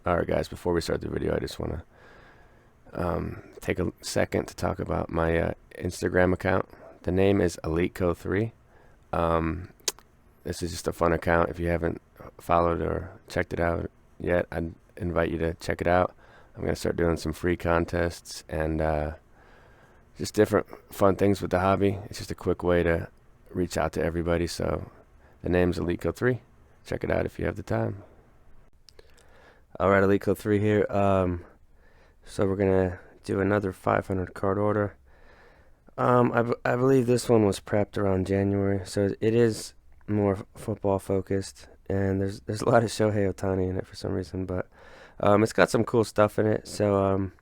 Alright guys, before we start the video, I just want to take a second to talk about my Instagram account. The name is EliteCo3. This is just a fun account. If you haven't followed or checked it out yet, I'd invite you to check it out. I'm going to start doing some free contests and just different fun things with the hobby. It's just a quick way to reach out to everybody. So the name's EliteCo3. Check it out if you have the time. Alright, EliteCo3 here. So we're gonna do another 500 card order. I believe this one was prepped around January, so it is more football focused, and there's a lot of Shohei Ohtani in it for some reason, but it's got some cool stuff in it. So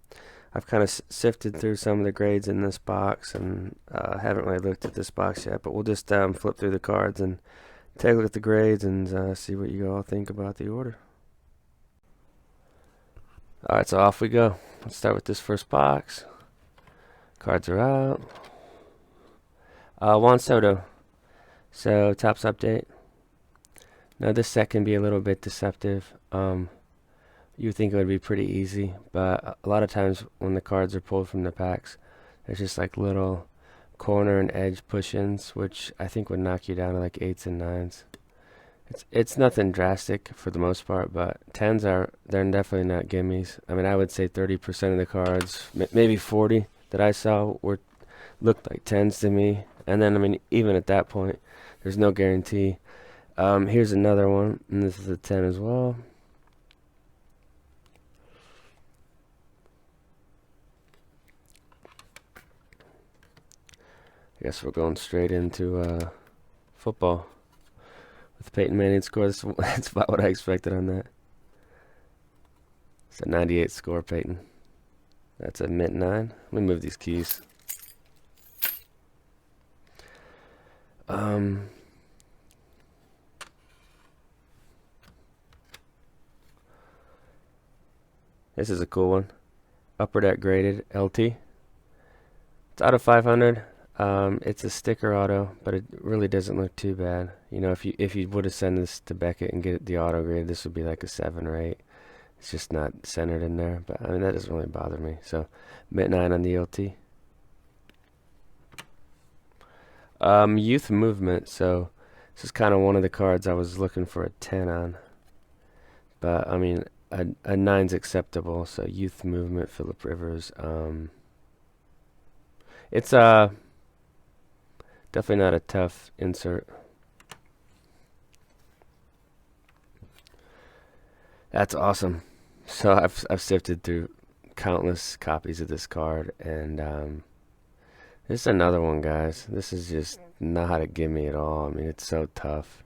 I've kind of sifted through some of the grades in this box, and haven't really looked at this box yet, but we'll just flip through the cards and take a look at the grades and see what you all think about the order. Alright, so off we go. Let's start with this first box. Cards are out. Juan Soto. So, Topps update. Now, this set can be a little bit deceptive. You would think it would be pretty easy, but a lot of times when the cards are pulled from the packs, there's just like little corner and edge push-ins, which I think would knock you down to like 8s and 9s. It's nothing drastic for the most part, but 10s they're definitely not gimmies. I mean, I would say 30% of the cards, maybe 40 that I saw looked like 10s to me. And then I mean, even at that point, there's no guarantee. Here's another one, and this is a 10 as well. I guess we're going straight into football. With Peyton Manning score, that's about what I expected on that. It's a 98 score, Peyton. That's a mint 9. Let me move these keys. This is a cool one. Upper Deck graded LT. It's out of 500. It's a sticker auto, but it really doesn't look too bad. You know, if you would have sent this to Beckett and get the auto grade, this would be like a 7 or 8. It's just not centered in there, but I mean, that doesn't really bother me. So, mint 9 on the LT. Youth movement. So, this is kind of one of the cards I was looking for a 10 on. But, I mean, a 9's acceptable. So, youth movement, Phillip Rivers. It's definitely not a tough insert. That's awesome. So I've sifted through countless copies of this card, and this is another one, guys. This is just not a gimme at all. I mean, it's so tough.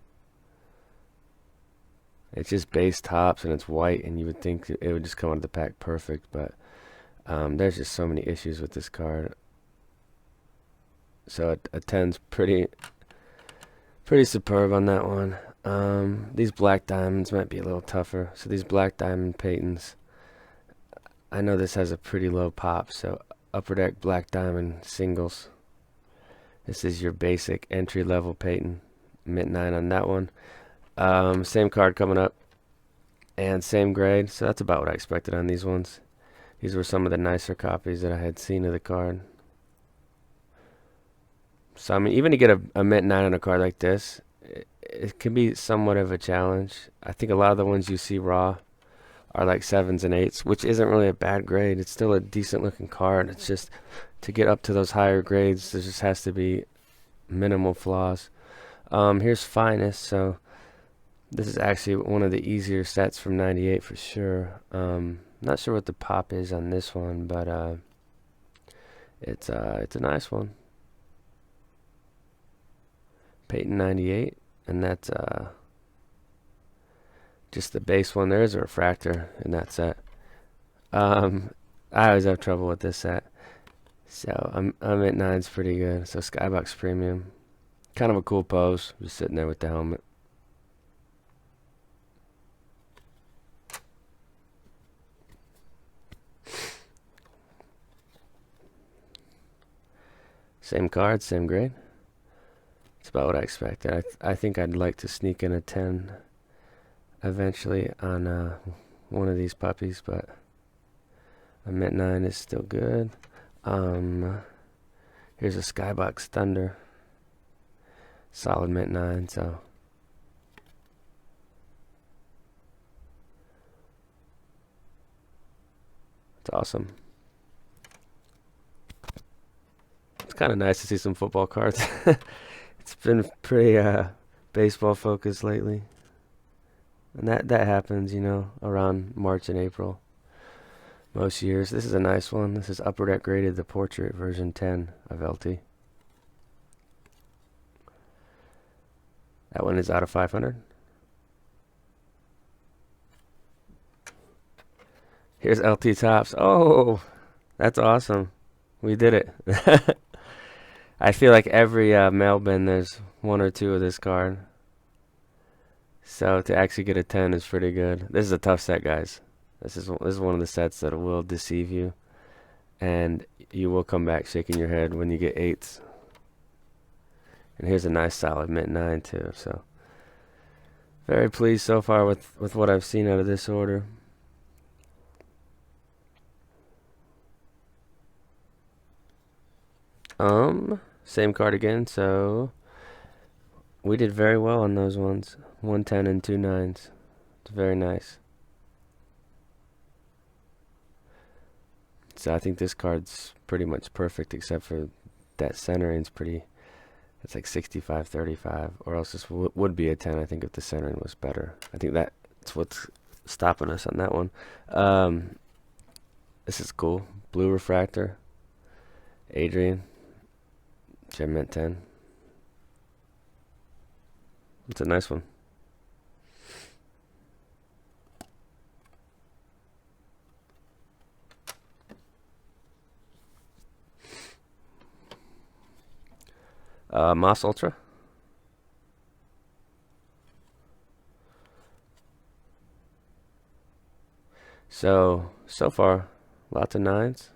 It's just base tops, and it's white, and you would think it would just come out of the pack perfect, but there's just so many issues with this card. So a 10's pretty superb on that one. These black diamonds might be a little tougher. So these black diamond Peytons, I know this has a pretty low pop. So Upper Deck black diamond singles. This is your basic entry level Peyton. Mint 9 on that one. Same card coming up, and same grade. So that's about what I expected on these ones. These were some of the nicer copies that I had seen of the card. So, I mean, even to get a mint 9 on a card like this, it can be somewhat of a challenge. I think a lot of the ones you see raw are like 7s and 8s, which isn't really a bad grade. It's still a decent looking card. It's just to get up to those higher grades, there just has to be minimal flaws. Here's Finest. So this is actually one of the easier sets from 98 for sure. Not sure what the pop is on this one, but it's a nice one. Peyton 98, and that's just the base one. There is a refractor in that set. I always have trouble with this set, so I'm at 9's pretty good. So Skybox Premium, kind of a cool pose, just sitting there with the helmet. Same card, same grade. It's about what I expected. I think I'd like to sneak in a 10 eventually on one of these puppies, but a Mint 9 is still good. Here's a Skybox Thunder. Solid Mint 9, so. It's awesome. It's kind of nice to see some football cards. It's been pretty baseball focused lately. And that happens, you know, around March and April. Most years. This is a nice one. This is Upper Deck Graded, the Portrait version 10 of LT. That one is out of 500. Here's LT Tops. Oh, that's awesome. We did it. I feel like every mail bin there's one or two of this card. So to actually get a 10 is pretty good. This is a tough set, guys. This is one of the sets that will deceive you, and you will come back shaking your head when you get 8s. And here's a nice solid Mint 9 too. So very pleased so far with what I've seen out of this order. Same card again. So we did very well on those ones. 110 and 2 9s. It's very nice. So I think this card's pretty much perfect, except for that centering's pretty. It's like 65-35, or else this would be a 10. I think if the centering was better. I think that's what's stopping us on that one. This is cool. Blue refractor. Adrian. Gem Mint 10. It's a nice one. Moss Ultra. So far, lots of 9s.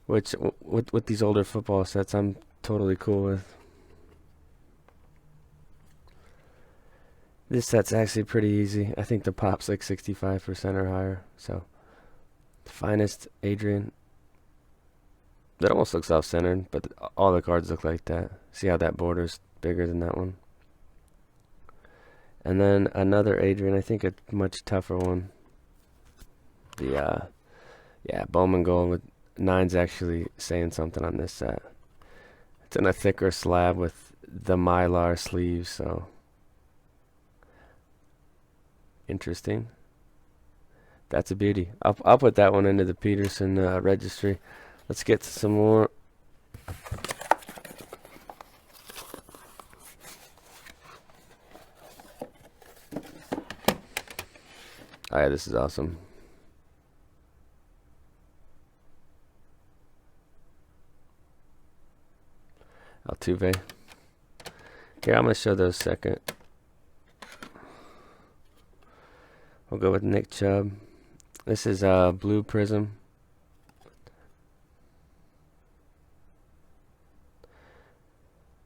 Which, with these older football sets, I'm totally cool with. This set's actually pretty easy. I think the pop's like 65% or higher. So, the finest Adrian. That almost looks off-centered, but all the cards look like that. See how that border's bigger than that one? And then another Adrian, I think a much tougher one. The, yeah, Bowman Gold with 9's actually saying something on this set. It's in a thicker slab with the Mylar sleeves, so. Interesting. That's a beauty. I'll put that one into the Peterson registry. Let's get to some more. Oh yeah, this is awesome. Altuve. Here, I'm going to show those second. We'll go with Nick Chubb. This is Blue Prism.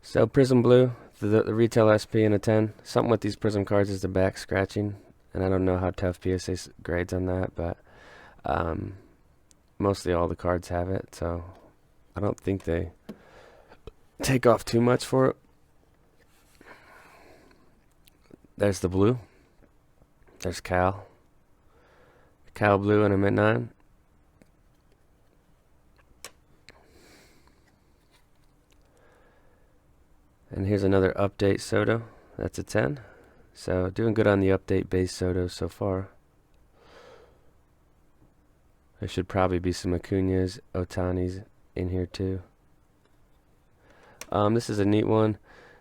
So Prism Blue, the retail SP in a 10. Something with these Prism cards is the back scratching, and I don't know how tough PSA grades on that, but mostly all the cards have it, so I don't think they take off too much for it. There's the blue. There's Cal Blue and a Mint 9. And here's another update Soto. That's a 10. So doing good on the update base Soto so far. There should probably be some Acuñas, Otanis in here too. This is a neat one.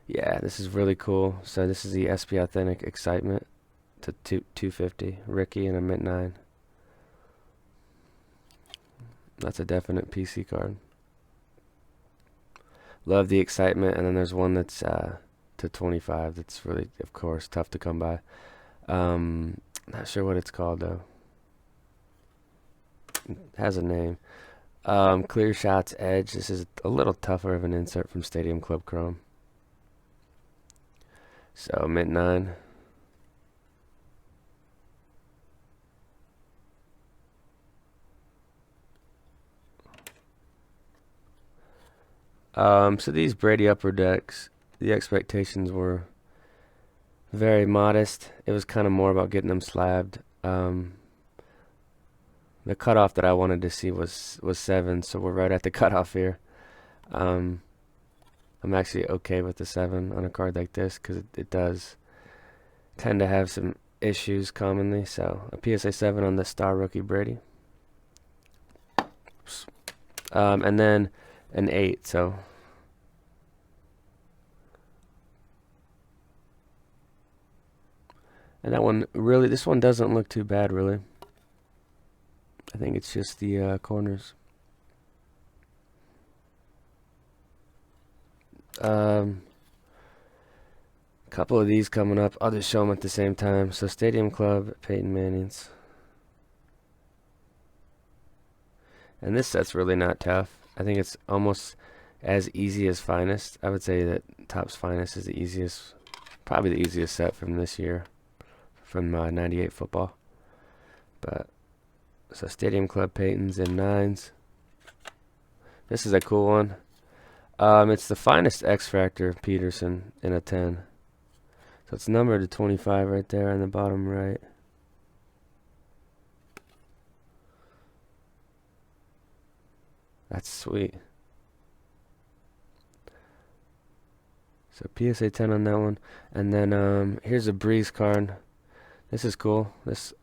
Yeah, this is really cool. So this is the SP Authentic Excitement to 250. Ricky and a Mint 9. That's a definite PC card. Love the Excitement, and then there's one that's to 25. That's really, of course, tough to come by. Not sure what it's called though. It has a name. Clear Shots Edge. This is a little tougher of an insert from Stadium Club Chrome. So Mint 9. So these Brady Upper Decks, the expectations were very modest. It was kind of more about getting them slabbed. The cutoff that I wanted to see was 7, so we're right at the cutoff here. I'm actually okay with the 7 on a card like this because it does tend to have some issues commonly. So a PSA 7 on the Star Rookie Brady. And then an 8, so and that one really, this one doesn't look too bad really. I think it's just the corners. Couple of these coming up. I'll just show them at the same time. So Stadium Club, Peyton Manning's. And this set's really not tough. I think it's almost as easy as Finest. I would say that Topps Finest is the easiest, probably the easiest set from this year, from 98 football. But so Stadium Club Peyton's in 9s. This is a cool one. It's the Finest X Factor Peterson in a 10. So it's numbered to 25 right there on the bottom right. That's sweet. So PSA 10 on that one. And then here's a Breeze card. This is cool.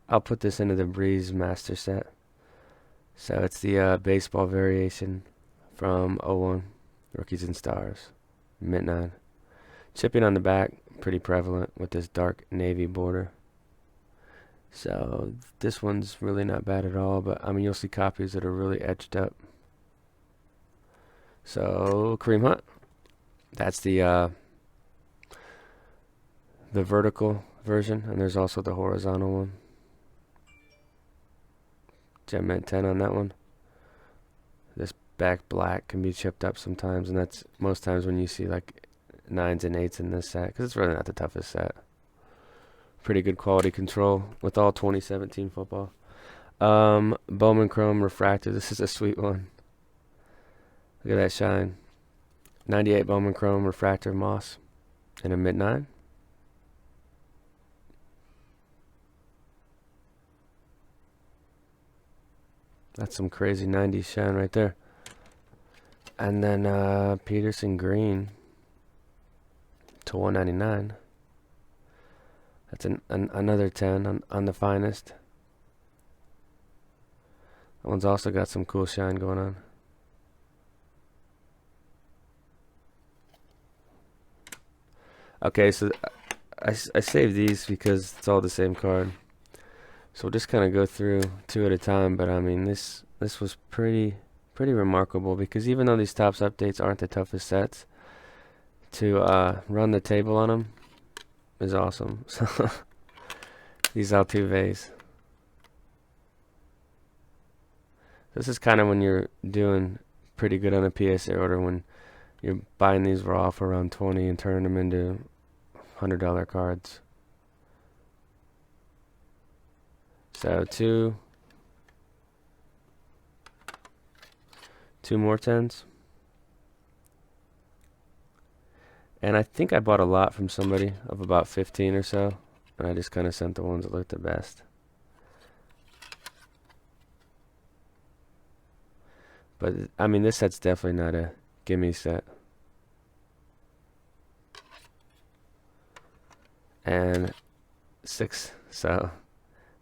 I'll put this into the Breeze Master set. So it's the baseball variation from 01, Rookies and Stars, Mint 9. Chipping on the back, pretty prevalent with this dark navy border. So this one's really not bad at all, but I mean you'll see copies that are really etched up. So Kareem Hunt, that's the vertical version, and there's also the horizontal one. Gem Mint 10 on that one. This back black can be chipped up sometimes, and that's most times when you see like 9s and 8s in this set, because it's really not the toughest set. Pretty good quality control with all 2017 football. Bowman Chrome Refractor. This is a sweet one. Look at that shine. 98 Bowman Chrome Refractor Moss in a Mint 9. That's some crazy 90s shine right there. And then Peterson Green to 199. That's another 10 on the Finest. That one's also got some cool shine going on. Okay, so I saved these because it's all the same card. So we'll just kind of go through 2 at a time. But I mean, this was pretty remarkable, because even though these Topps updates aren't the toughest sets, to run the table on them is awesome. So these Altuves. This is kind of when you're doing pretty good on a PSA order, when you're buying these raw for around 20 and turning them into $100 cards. So two more 10s. And I think I bought a lot from somebody of about 15 or so, and I just kind of sent the ones that looked the best. But I mean, this set's definitely not a gimme set. And 6, so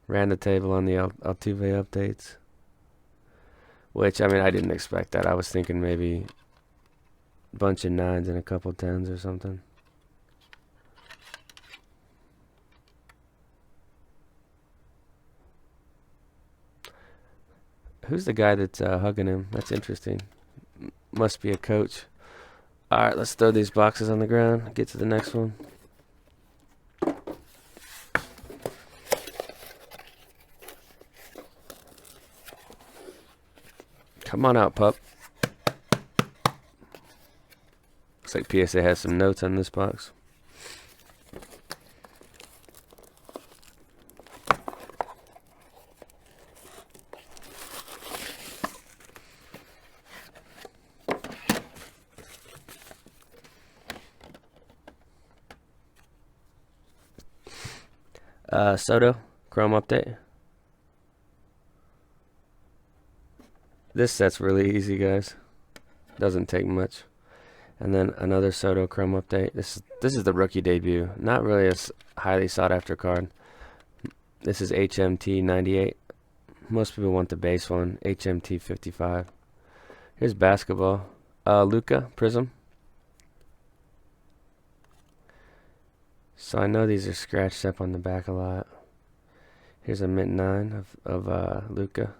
ran the table on the Altuve updates, which, I mean, I didn't expect that. I was thinking maybe a bunch of 9s and a couple 10s or something. Who's the guy that's hugging him? That's interesting. Must be a coach. Alright, let's throw these boxes on the ground. Get to the next one. Come on out, pup. Looks like PSA has some notes on this box. Soto, Chrome update. This set's really easy, guys. Doesn't take much. And then another Soto Chrome update. This is the rookie debut. Not really a highly sought after card. This is HMT 98. Most people want the base one, HMT 55. Here's basketball. Luka Prism. So I know these are scratched up on the back a lot. Here's a mint 9 of Luka.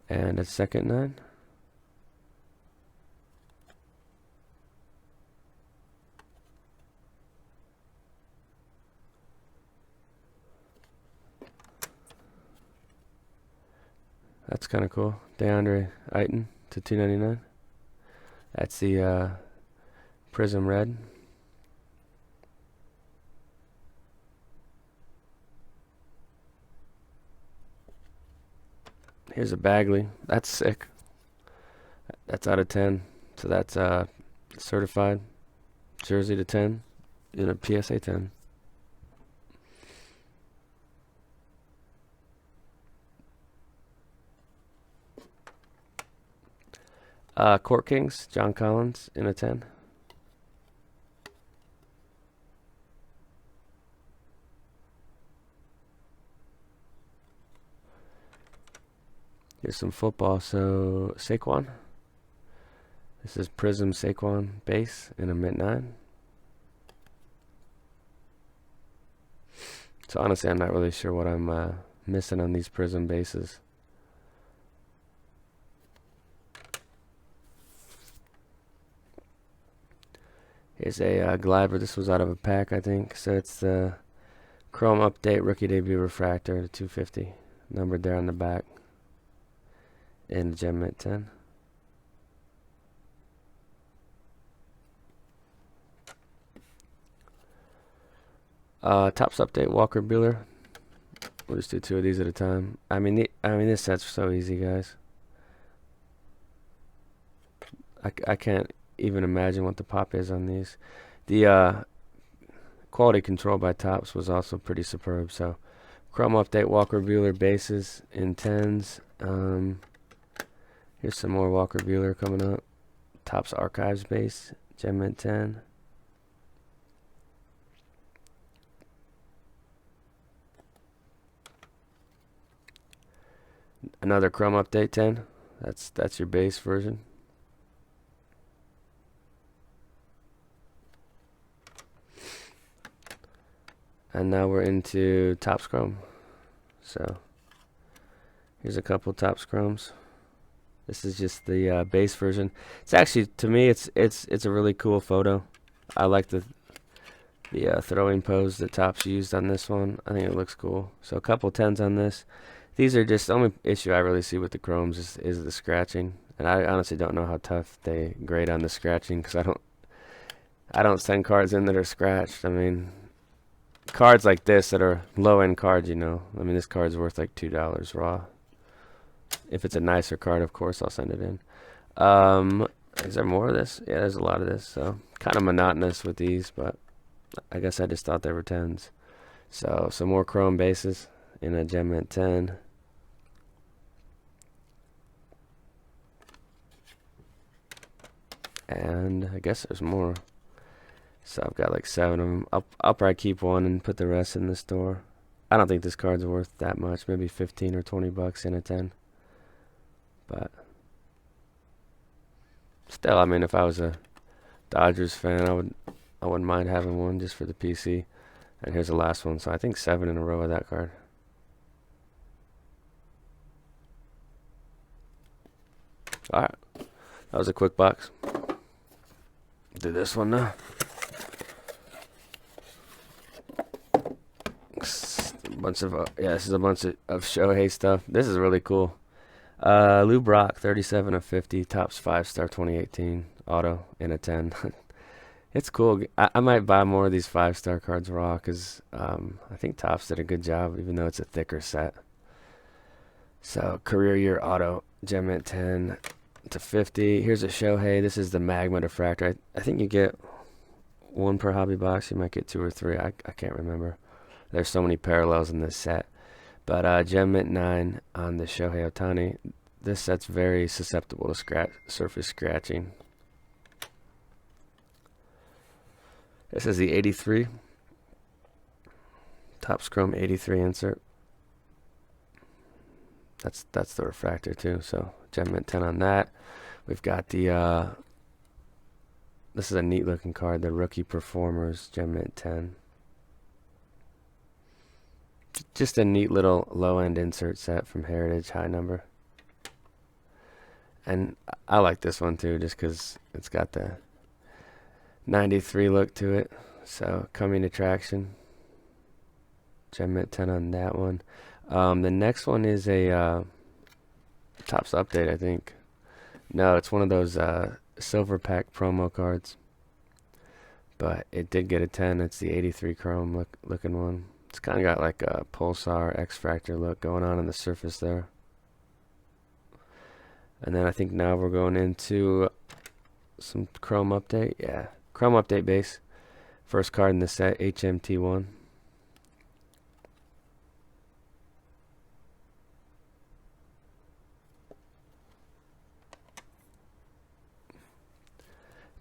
And a second 9. That's kind of cool. DeAndre Ayton to 299. That's the Prism Red. Here's a Bagley. That's sick. That's out of 10. So that's certified. Jersey to 10 in a PSA 10. Court Kings, John Collins in a 10. Here's some football. So Saquon. This is Prism Saquon base in a mint 9. So honestly, I'm not really sure what I'm missing on these Prism bases. Here's a Glider. This was out of a pack, I think. So it's the Chrome Update Rookie Debut Refractor to 250. Numbered there on the back. In Gem Mint 10. Tops Update Walker Buehler. We'll just do 2 of these at a time. I mean this set's so easy, guys. I can't even imagine what the pop is on these. The quality control by Topps was also pretty superb. So Chrome Update Walker Buehler bases in 10s. Here's some more Walker Buehler coming up. Topps Archives base, Gem Mint 10. Another Chrome Update 10. That's your base version. And now we're into Topps Chrome. So here's a couple Topps Chromes. This is just the base version. It's actually, to me, it's a really cool photo. I like the throwing pose that Topps used on this one. I think it looks cool. So a couple 10s on this. These are just the only issue I really see with the Chromes is the scratching, and I honestly don't know how tough they grade on the scratching because I don't send cards in that are scratched. I mean, cards like this that are low end cards, you know. I mean, this card's worth like $2 raw. If it's a nicer card, of course, I'll send it in. Is there more of this? Yeah, there's a lot of this. So kind of monotonous with these, but I guess I just thought they were 10s. So some more Chrome bases in a Gem Mint 10. And I guess there's more. So I've got like 7 of them. I'll probably keep one and put the rest in the store. I don't think this card's worth that much. Maybe 15 or 20 bucks in a 10. But still, I mean, if I was a Dodgers fan, I wouldn't mind having one just for the PC. And here's the last one. So I think 7 in a row of that card. Alright. That was a quick box. Do this one now. Bunch of this is a bunch of Shohei stuff. This is really cool. Lou Brock, 37 of 50, Topps 5-star 2018 auto in a 10. It's cool. I might buy more of these 5-star cards raw because I think Topps did a good job, even though it's a thicker set. So career year auto, Gem Mint 10 to 50. Here's a Shohei. This is the Magma Diffractor. I think you get one per hobby box. You might get two or three. I can't remember. There's so many parallels in this set. But Gem Mint 9 on the Shohei Ohtani. This set's very susceptible to surface scratching. This is the 83. Topps Chrome 83 insert. That's the refractor too. So Gem Mint 10 on that. We've got the this is a neat looking card, the Rookie Performers Gem Mint 10. Just a neat little low end insert set from Heritage, high number. And I like this one too, just because it's got the 93 look to it. So coming attraction. Gem Mint 10 on that one. The next one is a Topps update, I think. No, it's one of those silver pack promo cards. But it did get a 10. It's the 83 chrome looking one. It's kind of got like a Pulsar X-Fractor look going on the surface there. And then I think now we're going into some chrome update. Yeah, chrome update base. First card in the set, HMT1.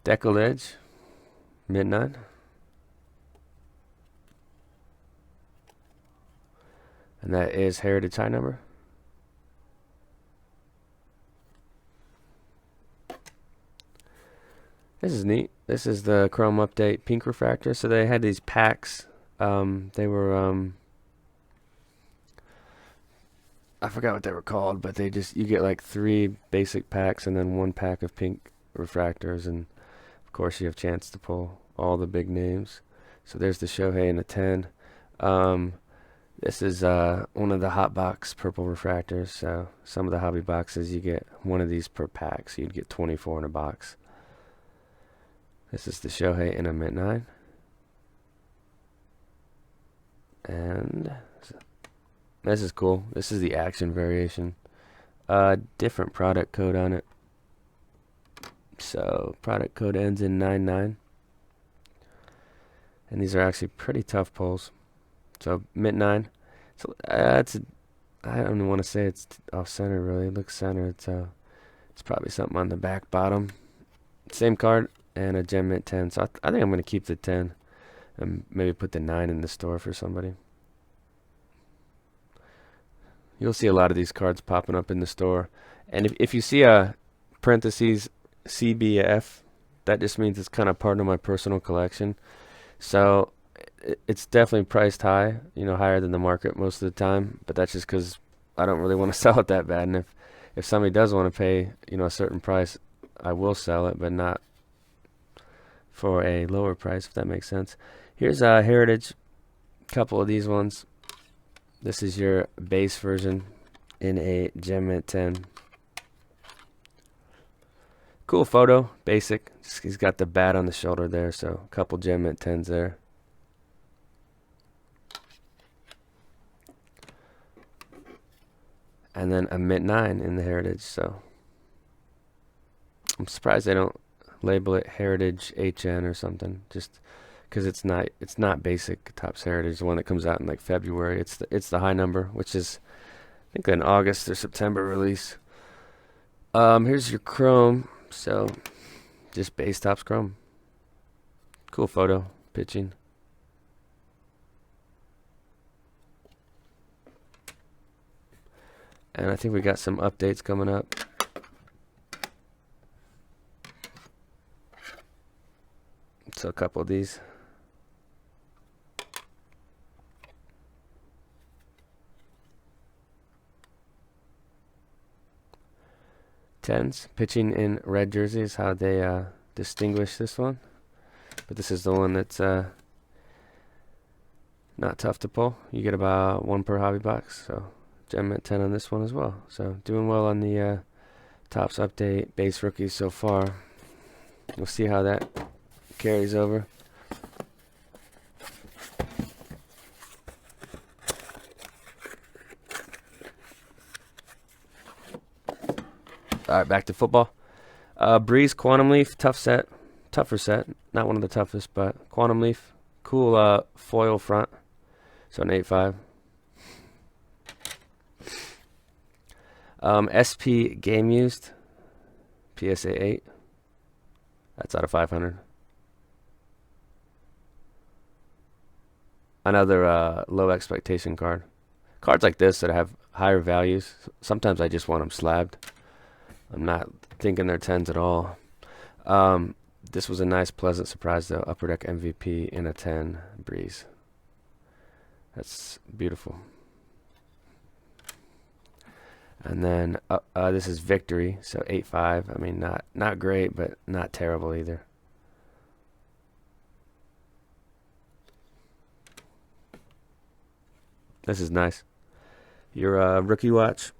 Deckle Edge, Mint 9. And that is Heritage high number. This is neat. This is the Chrome Update Pink Refractor. So they had these packs. They were I forgot what they were called, but you get like 3 basic packs and then 1 pack of pink refractors, and of course you have a chance to pull all the big names. So there's the Shohei and a 10. This is one of the hot box purple refractors. So some of the hobby boxes you get one of these per pack, so you'd get 24 in a box. This is the Shohei in a Mint 9. And this is cool. This is the action variation. Different product code on it. So product code ends in 99. And these are actually pretty tough pulls. So Mint 9. So I don't even want to say it's off center really. It looks centered. So it's probably something on the back bottom. Same card and a Gem Mint 10. So I think I'm going to keep the 10 and maybe put the 9 in the store for somebody. You'll see a lot of these cards popping up in the store. And if you see a parentheses CBF, that just means it's kind of part of my personal collection. So it's definitely priced high, higher than the market most of the time. But that's just because I don't really want to sell it that bad. And if somebody does want to pay, a certain price, I will sell it, but not for a lower price, if that makes sense. Here's a Heritage, couple of these ones. This is your base version in a Gem Mint 10. Cool photo, basic. He's got the bat on the shoulder there, so a couple Gem Mint 10s there. And then a Mint 9 in the Heritage, so I'm surprised they don't label it Heritage HN or something, just because it's not basic Topps Heritage, the one that comes out in like February. It's the high number, which is I think an August or September release. Here's your Chrome, so just base Topps Chrome. Cool photo, pitching. And I think we got some updates coming up. So a couple of these. Tens, pitching in red jersey is how they distinguish this one. But this is the one that's not tough to pull. You get about 1 per hobby box. So Gem Mint 10 on this one as well. So doing well on the Topps update base rookies so far. We'll see how that carries over. All right, back to football. Breeze Quantum Leaf, tough set. tougher set. Not one of the toughest, but Quantum Leaf. Cool foil front. So an 8.5. SP Game Used. PSA 8. That's out of 500. Another low expectation card. Cards like this that have higher values, sometimes I just want them slabbed. I'm not thinking they're 10s at all. This was a nice, pleasant surprise, though. Upper Deck MVP in a 10 Breeze. That's beautiful. And then this is Victory, so 8.5. I mean, not great, but not terrible either. This is nice. Your rookie watch.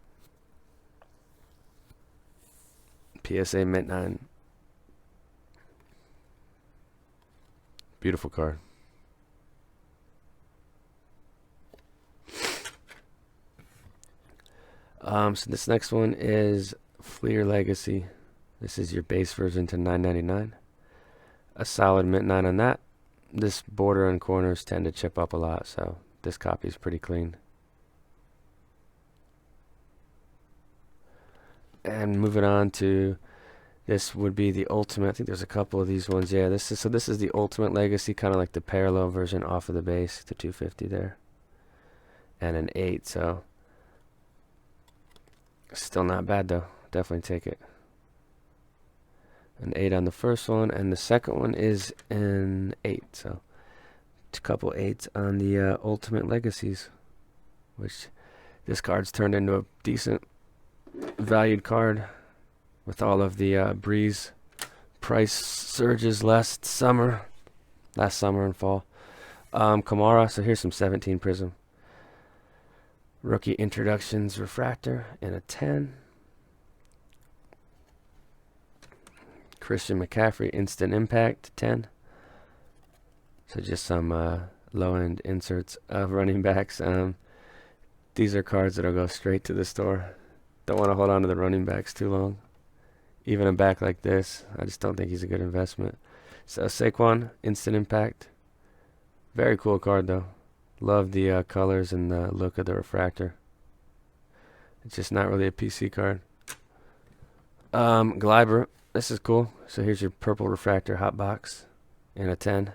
PSA Mint 9. Beautiful card. So this next one is Fleer Legacy. This is your base version to $9.99. A solid Mint 9 on that. This border and corners tend to chip up a lot, so this copy is pretty clean. And moving on to, this would be the ultimate. I think there's a couple of these ones. Yeah, this is the ultimate Legacy, kind of like the parallel version off of the base, the 250 there. And an 8, so still not bad though. Definitely take it. An 8 on the first one, and the second one is an 8. So a couple 8s on the ultimate Legacies, which this card's turned into a decent valued card with all of the Breeze price surges last summer and fall. Kamara, so here's some 17 Prism. Rookie Introductions Refractor in a 10. Christian McCaffrey Instant Impact 10. So just some low-end inserts of running backs. These are cards that'll go straight to the store. Don't want to hold on to the running backs too long. Even a back like this, I just don't think he's a good investment. So Saquon Instant Impact. Very cool card though. Love the colors and the look of the refractor. It's just not really a PC card. Gleiber, this is cool. So here's your purple refractor hot box in a 10.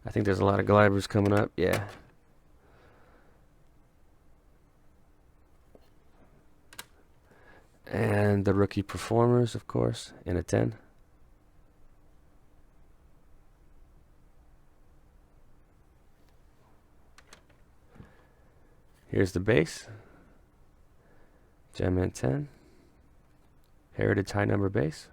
I think there's a lot of Gleibers coming up. Yeah. And the rookie performers, of course, in a 10. Here's the base. Gem Mint 10. Heritage high number base.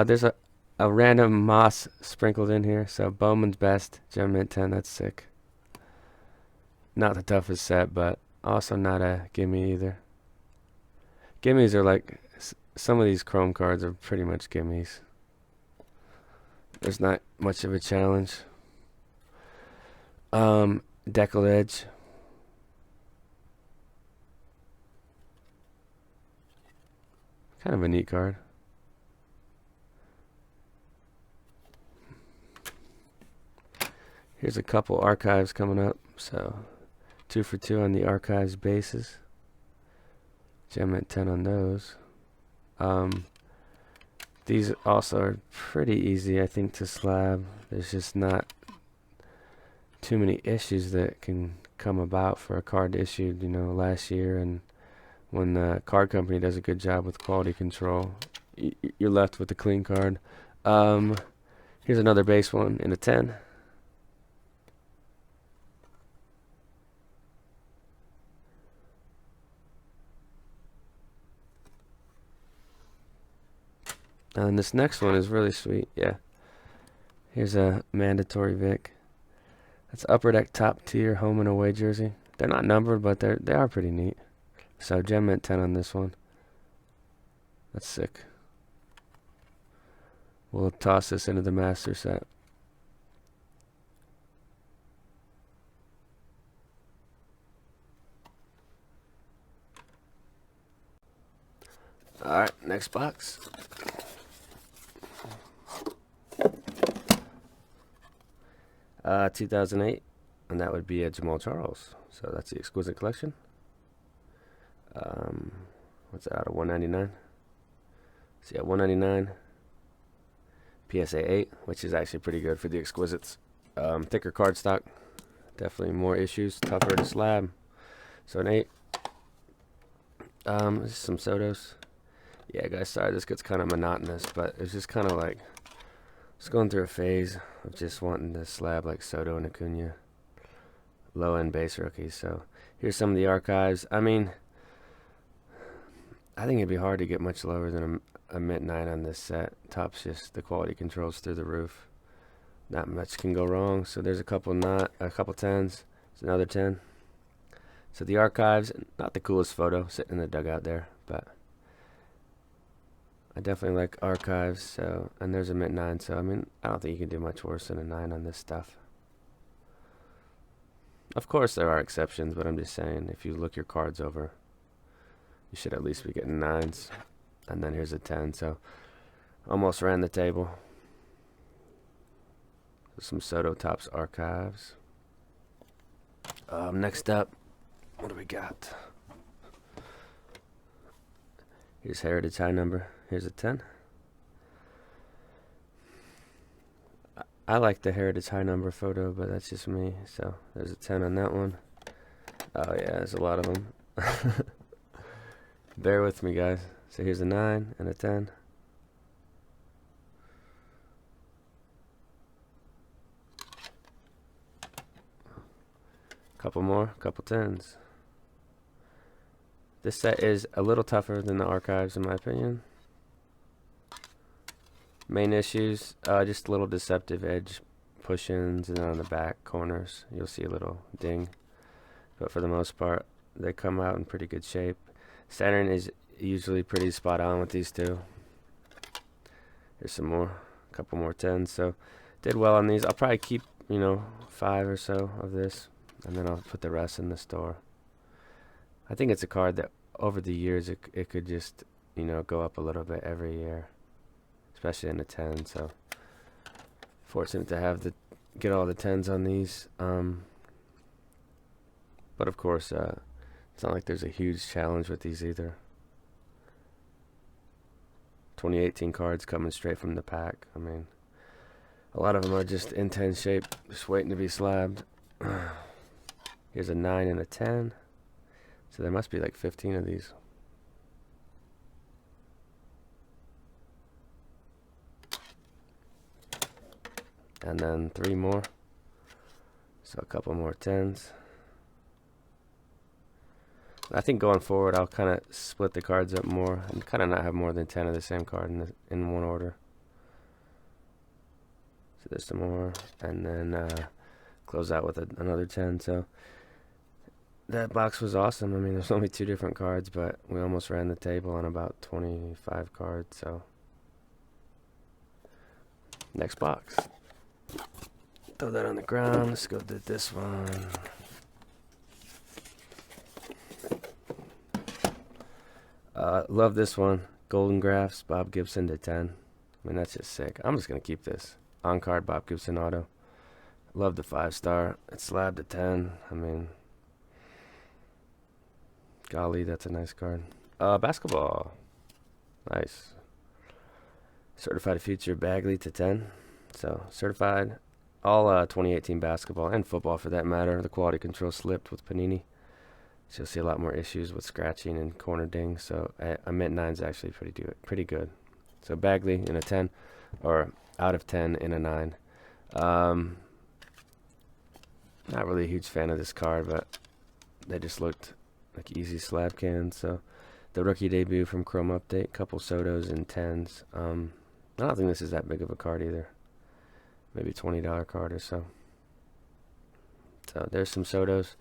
There's a random moss sprinkled in here. So Bowman's Best, Gem Mint 10. That's sick. Not the toughest set, but also not a gimme either. Gimmies are like, some of these Chrome cards are pretty much gimmies. There's not much of a challenge. Deckled Edge. Kind of a neat card. Here's a couple archives coming up. So 2 for 2 on the archives bases. Gem at 10 on those. These also are pretty easy, I think, to slab. There's just not too many issues that can come about for a card issued, last year. And when the card company does a good job with quality control, you're left with a clean card. Here's another base one in a 10. And this next one is really sweet. Yeah. Here's a mandatory Vic. That's Upper Deck top tier home and away jersey. They're not numbered, but they are pretty neat. So Gem Mint 10 on this one. That's sick. We'll toss this into the master set. Alright, next box. 2008, and that would be a Jamal Charles. So that's the Exquisite Collection. What's that, out of 199? So yeah, 199. PSA 8, which is actually pretty good for the Exquisites. Thicker cardstock, definitely more issues, tougher to slab. So an 8. Some Sotos. Yeah, guys, sorry, this gets kind of monotonous, but it's just kind of like, just going through a phase of just wanting to slab like Soto and Acuna. Low-end base rookies. So here's some of the archives. I mean, I think it'd be hard to get much lower than a mint 9 on this set. Top's just, the quality control's through the roof. Not much can go wrong. So there's a couple 10s. There's another 10. So the archives, not the coolest photo sitting in the dugout there, but I definitely like archives. So, and there's a mint 9. So I mean, I don't think you can do much worse than a 9 on this stuff. Of course there are exceptions, but I'm just saying, if you look your cards over, you should at least be getting 9s. And then here's a 10, so almost ran the table. Some Soto Topps archives. Next up, what do we got? Here's Heritage High Number. Here's a 10. I like the Heritage High Number photo, but that's just me. So there's a 10 on that one. Oh yeah, there's a lot of them. Bear with me, guys. So here's a 9 and a 10. Couple more, couple 10s. This set is a little tougher than the archives, in my opinion. Main issues, just a little deceptive edge push-ins, and then on the back corners you'll see a little ding. But for the most part, they come out in pretty good shape. Saturn is usually pretty spot on with these two. Here's some more, a couple more 10s. So did well on these. I'll probably keep, 5 or so of this, and then I'll put the rest in the store. I think it's a card that over the years it could just, go up a little bit every year, especially in the 10. So fortunate to have get all the 10s on these. But of course, it's not like there's a huge challenge with these either. 2018 cards coming straight from the pack. I mean, a lot of them are just in 10 shape, just waiting to be slabbed. Here's a 9 and a 10. So there must be like 15 of these. And then 3 more. So a couple more 10s. I think going forward, I'll kind of split the cards up more and kind of not have more than 10 of the same card in one order. So there's some more, and then close out with another 10. So that box was awesome. I mean, there's only 2 different cards, but we almost ran the table on about 25 cards. So next box. Throw that on the ground. Let's go do this one. Love this one. Golden Graphs, Bob Gibson to 10. I mean, that's just sick. I'm just going to keep this. On card, Bob Gibson auto. Love the 5-star. It's slabbed to 10. I mean, golly, that's a nice card. Basketball. Nice. Certified Future Bagley to 10. So, certified. All 2018 basketball and football for that matter. The quality control slipped with Panini. So you'll see a lot more issues with scratching and corner dings. So a mint 9 is actually pretty good. So Bagley in a 10, or out of 10 in a 9. Not really a huge fan of this card, but they just looked like easy slab cans. So the rookie debut from Chrome Update, couple Sotos and 10s. I don't think this is that big of a card either. Maybe $20 card or so. So there's some Sotos.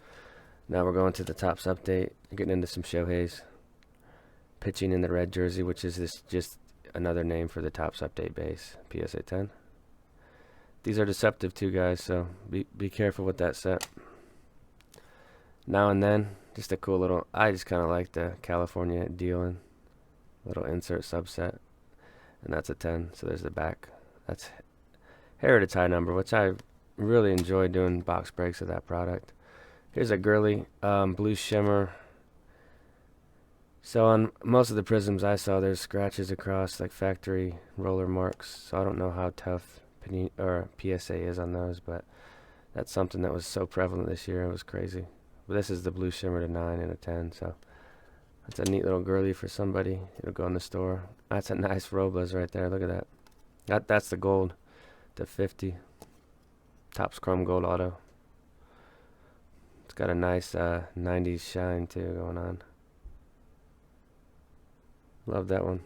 Now we're going to the Topps update, getting into some Shoheis. Pitching in the red jersey, which is just another name for the Topps update base, PSA 10. These are deceptive too, guys, so be careful with that set. Now and then, just a cool little, I just kind of like the California dealing. Little insert subset. And that's a 10. So there's the back. That's Heritage High number, which I really enjoy doing box breaks of that product. Here's a girly blue shimmer. So on most of the prisms I saw, there's scratches across, like factory roller marks. So I don't know how tough PSA is on those, but that's something that was so prevalent this year. It was crazy. But this is the blue shimmer to 9 and a 10, so that's a neat little girly for somebody. It'll go in the store. That's a nice Robles right there. Look at that. That's the gold to 50. Topps Chrome Gold Auto. It's got a nice 90s shine too going on. Love that one.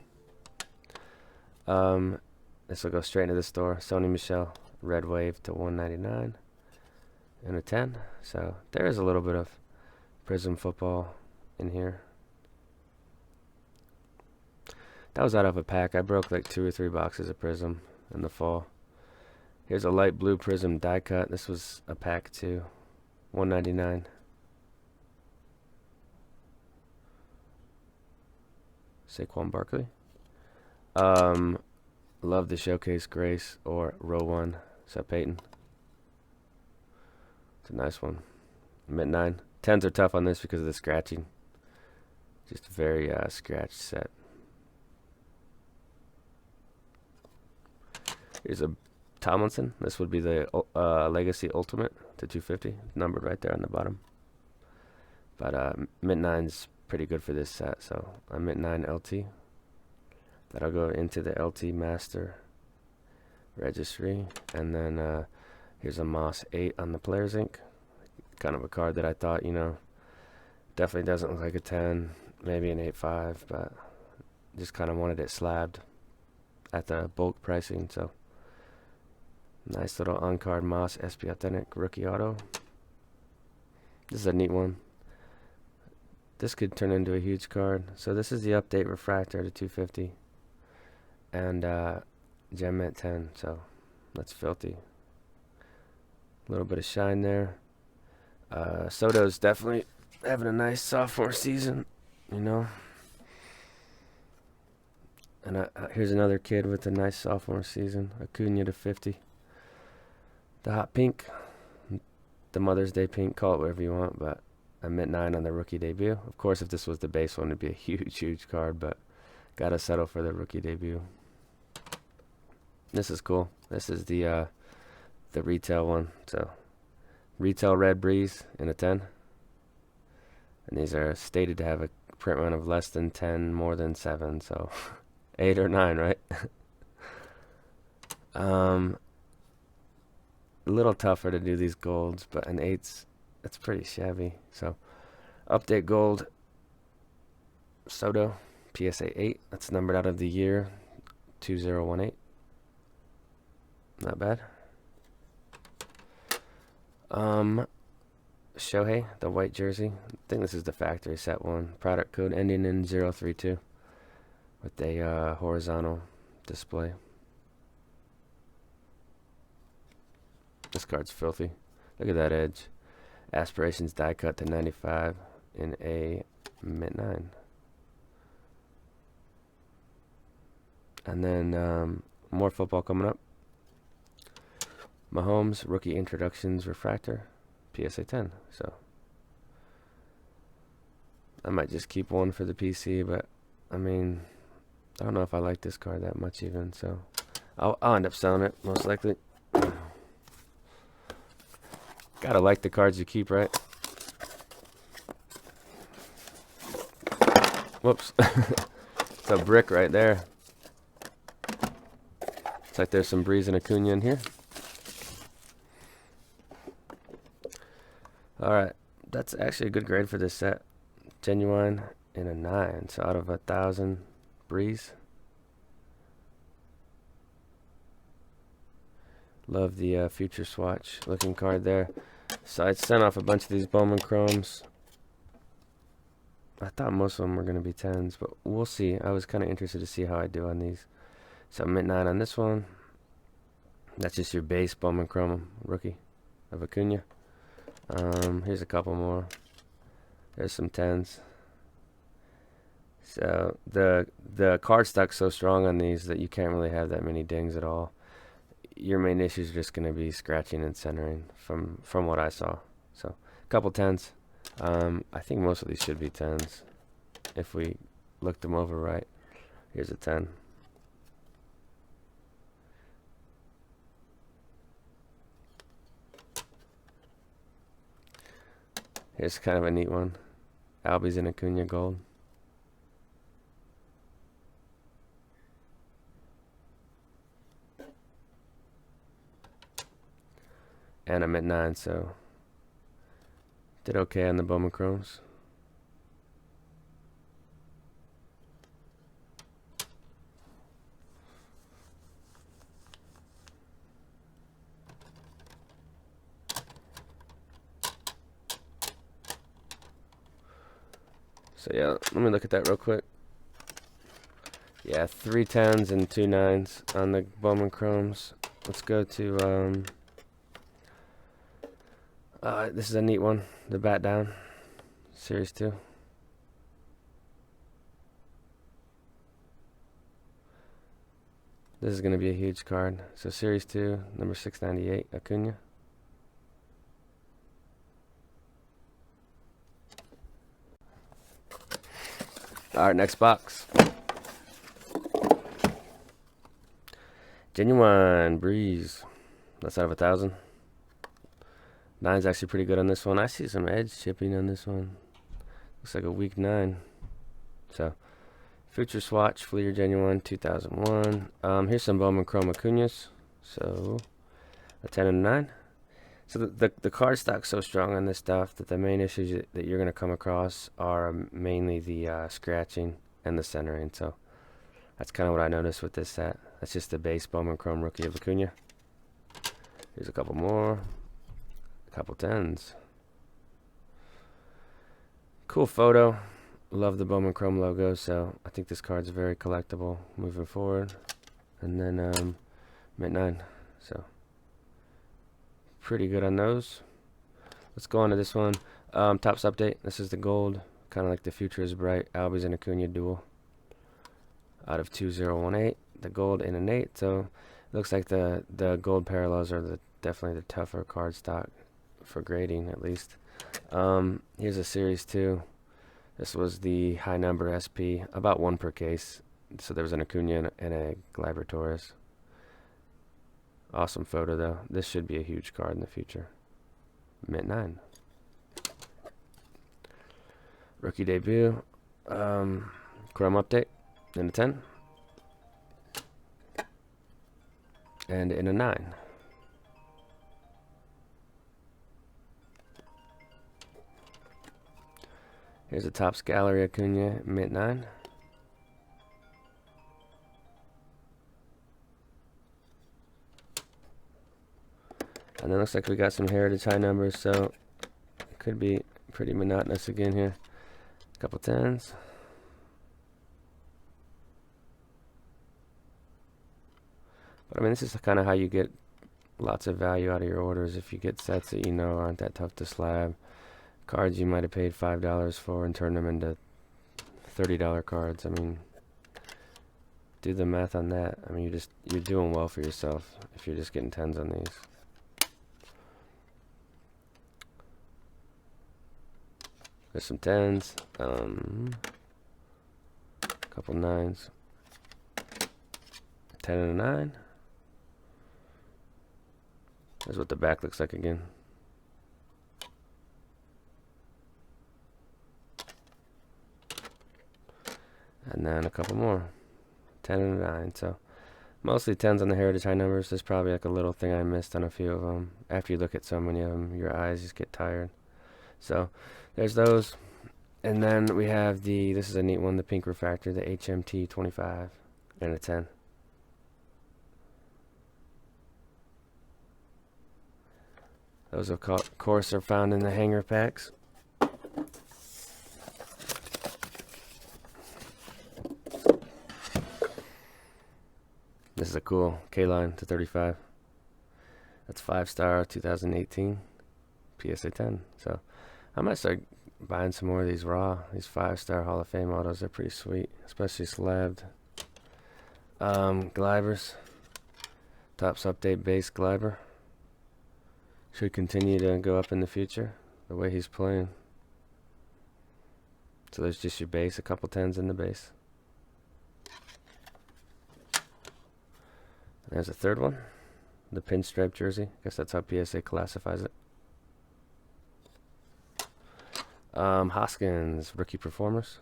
This will go straight into the store. Sony Michel Red Wave to 199 and a 10. So there is a little bit of Prism football in here. That was out of a pack. I broke like 2 or 3 boxes of Prism in the fall. Here's a light blue Prism die cut. This was a pack too. 199. Saquon Barkley. Love the Showcase Grace or Row 1. So Peyton. It's a nice one. Mint 9. 10s are tough on this because of the scratching. Just a very scratched set. Here's a Tomlinson. This would be the Legacy Ultimate to 250. Numbered right there on the bottom. But Mint 9's pretty good for this set, so I'm Mint 9 LT. That'll go into the LT Master Registry. And then here's a Moss 8 on the Players Inc. Kind of a card that I thought, definitely doesn't look like a 10. Maybe an 8.5, but just kind of wanted it slabbed at the bulk pricing, so nice little on-card Moss SP Authentic Rookie Auto. This is a neat one. This could turn into a huge card. So this is the update refractor to 250 and Gem Mint 10. So that's filthy. A little bit of shine there. Soto's definitely having a nice sophomore season, And here's another kid with a nice sophomore season. Acuna to 50. The hot pink, the Mother's Day pink, call it whatever you want, but I Mint 9 on the rookie debut. Of course, if this was the base one, it'd be a huge, huge card, but gotta settle for the rookie debut. This is cool. This is the retail one. So, retail Red Breeze in a 10. And these are stated to have a print run of less than 10, more than 7, so 8 or 9, right? A little tougher to do these golds, but an 8's, that's pretty shabby. So, update gold, Soto, PSA 8. That's numbered out of the year 2018. Not bad. Shohei, the white jersey. I think this is the factory set one. Product code ending in 032 with a horizontal display. This card's filthy. Look at that edge. Aspirations die cut to 95 in a Mint 9. And then more football coming up. Mahomes rookie introductions refractor, PSA 10. So I might just keep one for the PC, but I mean, I don't know if I like this card that much even. So I'll end up selling it most likely. Gotta like the cards you keep, right? Whoops. It's a brick right there. It's like there's some Breeze and Acuna in here. Alright, that's actually a good grade for this set. Genuine in a 9, so out of 1,000 Breeze. Love the future swatch looking card there. So I sent off a bunch of these Bowman Chromes. I thought most of them were going to be 10s, but we'll see. I was kind of interested to see how I do on these. So Mint 9 on this one. That's just your base Bowman Chrome rookie of Acuna. Here's a couple more. There's some 10s. So the cardstock's so strong on these that you can't really have that many dings at all. Your main issue is just going to be scratching and centering from what I saw. So a couple tens. I think most of these should be tens if we look them over right. Here's a 10. Here's kind of a neat one. Albies and Acuna gold. And I'm at 9, so did okay on the Bowman Chromes. So yeah, let me look at that real quick. Yeah, 3 10s and 2 9s on the Bowman Chromes. Let's go to this is a neat one, the Bat Down Series 2. This is going to be a huge card. So Series 2, number 698, Acuna. Alright, next box. Genuine Breeze. That's out of 1,000. 9's actually pretty good on this one. I see some edge chipping on this one. Looks like a weak 9. So, Future Swatch, Fleer Genuine, 2001. Here's some Bowman Chrome Acunas. So, a 10 and a 9. So the card stock's so strong on this stuff that the main issues that you're going to come across are mainly the scratching and the centering. So that's kind of what I noticed with this set. That's just the base Bowman Chrome Rookie of Acuna. Here's a couple more. A couple 10s. Cool photo. Love the Bowman Chrome logo, so I think this card's very collectible moving forward. And then Mint 9. So pretty good on those. Let's go on to this one. Tops update. This is the gold, kind of like the Future is Bright Albies and Acuna duel. Out of 2018, the gold in an 8. So it looks like the gold parallels are definitely the tougher card stock for grading, at least. Here's a Series 2. This was the high number SP, about 1 per case. So there was an Acuna and a Gleyber Torres. Awesome photo, though. This should be a huge card in the future. Mint 9. Rookie debut. Chrome update in a 10. And in a 9. Here's a Topps Gallery Acuna, Mint 9. And then looks like we got some Heritage high numbers, so it could be pretty monotonous again here. A couple 10s. But I mean, this is kind of how you get lots of value out of your orders. If you get sets that you know aren't that tough to slab, cards you might have paid $5 for and turn them into $30 cards. I mean, do the math on that. I mean, you're doing well for yourself if you're just getting 10s on these. There's some 10s, couple 9s, 10 and a 9. That's what the back looks like again. And then a couple more, 10 and a 9. So mostly 10s on the Heritage high numbers. There's probably like a little thing I missed on a few of them. After you look at so many of them, your eyes just get tired. So there's those. And then we have this is a neat one, the Pink Refractor, the HMT 25 and a 10. Those, of course, are found in the hanger packs. This is a cool K-Line to 35. That's 5-star 2018 PSA 10. So I might start buying some more of these raw. These 5-star Hall of Fame autos are pretty sweet, especially slabbed. Glibers. Topps Update base Gliber. Should continue to go up in the future, the way he's playing. So there's just your base, a couple 10s in the base. There's a third one, the pinstripe jersey. I guess that's how PSA classifies it. Hoskins, rookie performers.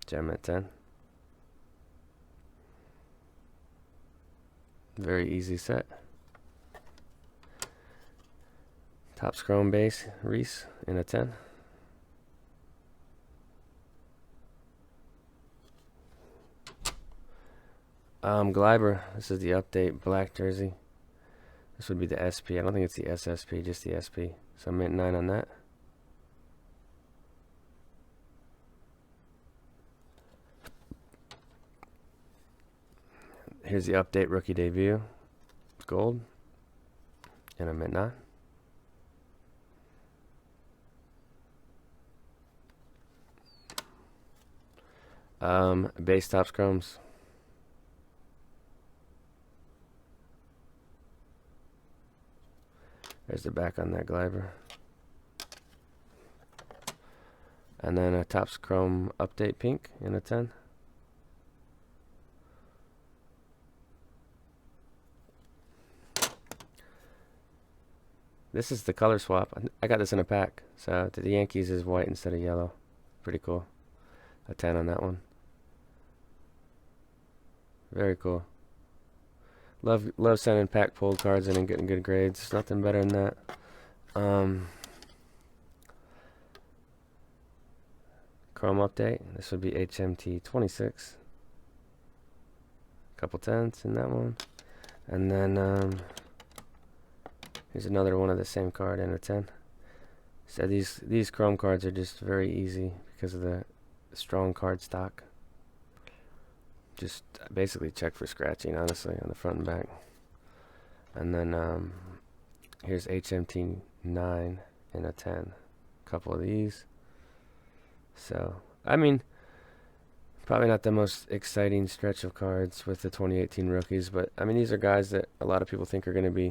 Gem at 10. Very easy set. Topps Chrome base, Reese in a 10. Gliber, this is the update black jersey. This would be the SP. I don't think it's the SSP, just the SP. So I'm at 9 on that. Here's the update rookie debut. Gold. And I'm at 9. Base Topps Chromes. There's the back on that Gliber. And then a Topps Chrome update pink in a 10. This is the color swap. I got this in a pack. So the Yankees is white instead of yellow. Pretty cool. A 10 on that one. Very cool. Love sending pack pulled cards in and getting good grades. There's nothing better than that. Chrome update. This would be HMT 26. Couple 10s in that one. And then here's another one of the same card in a 10. So these Chrome cards are just very easy because of the strong card stock. Just basically check for scratching, honestly, on the front and back. And then here's HMT 9 in a 10. Couple of these. So, I mean, probably not the most exciting stretch of cards with the 2018 rookies, but I mean, these are guys that a lot of people think are going to be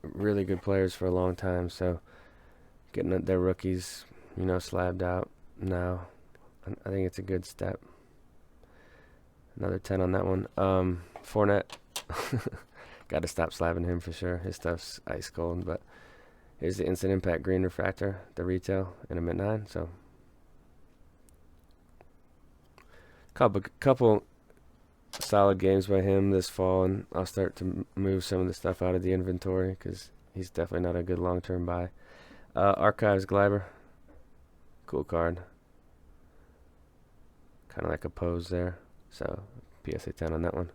really good players for a long time. So, getting their rookies, you know, slabbed out now, I think it's a good step. Another 10 on that one. Fournette. Got to stop slabbing him for sure. His stuff's ice cold. But here's the Instant Impact green refractor, the retail, in a mid-9. So couple solid games by him this fall, and I'll start to move some of the stuff out of the inventory because he's definitely not a good long-term buy. Archives Gliber. Cool card. Kind of like a pose there. So, PSA 10 on that one.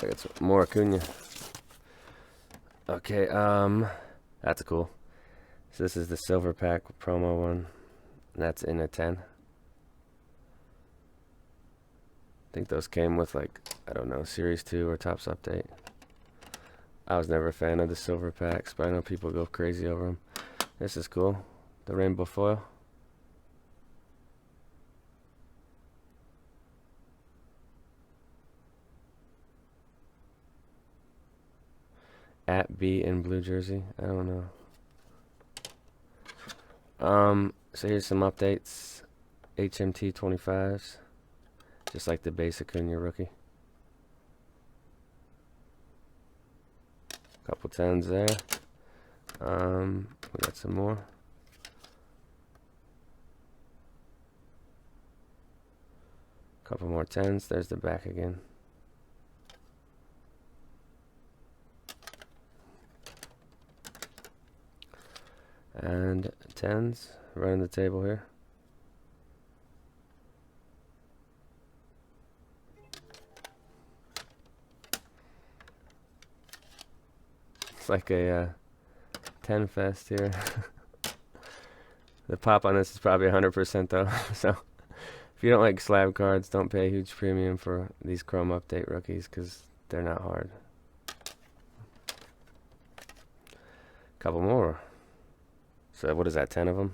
Looks like it's more Acuna. Okay, that's cool. So this is the silver pack promo one. That's in a 10. I think those came with, like, I don't know, Series 2 or Topps Update. I was never a fan of the silver packs, but I know people go crazy over them. This is cool. The rainbow foil. At B in blue jersey. I don't know. So here's some updates. HMT 25s. Just like the basic Acuna rookie. Couple 10s there. We got some more. Couple more 10s. There's the back again. And 10s running the table here. It's like a 10 fest here. The pop on this is probably 100% though. So If you don't like slab cards, don't pay a huge premium for these Chrome Update rookies because they're not hard. Couple more. So what is that, 10 of them?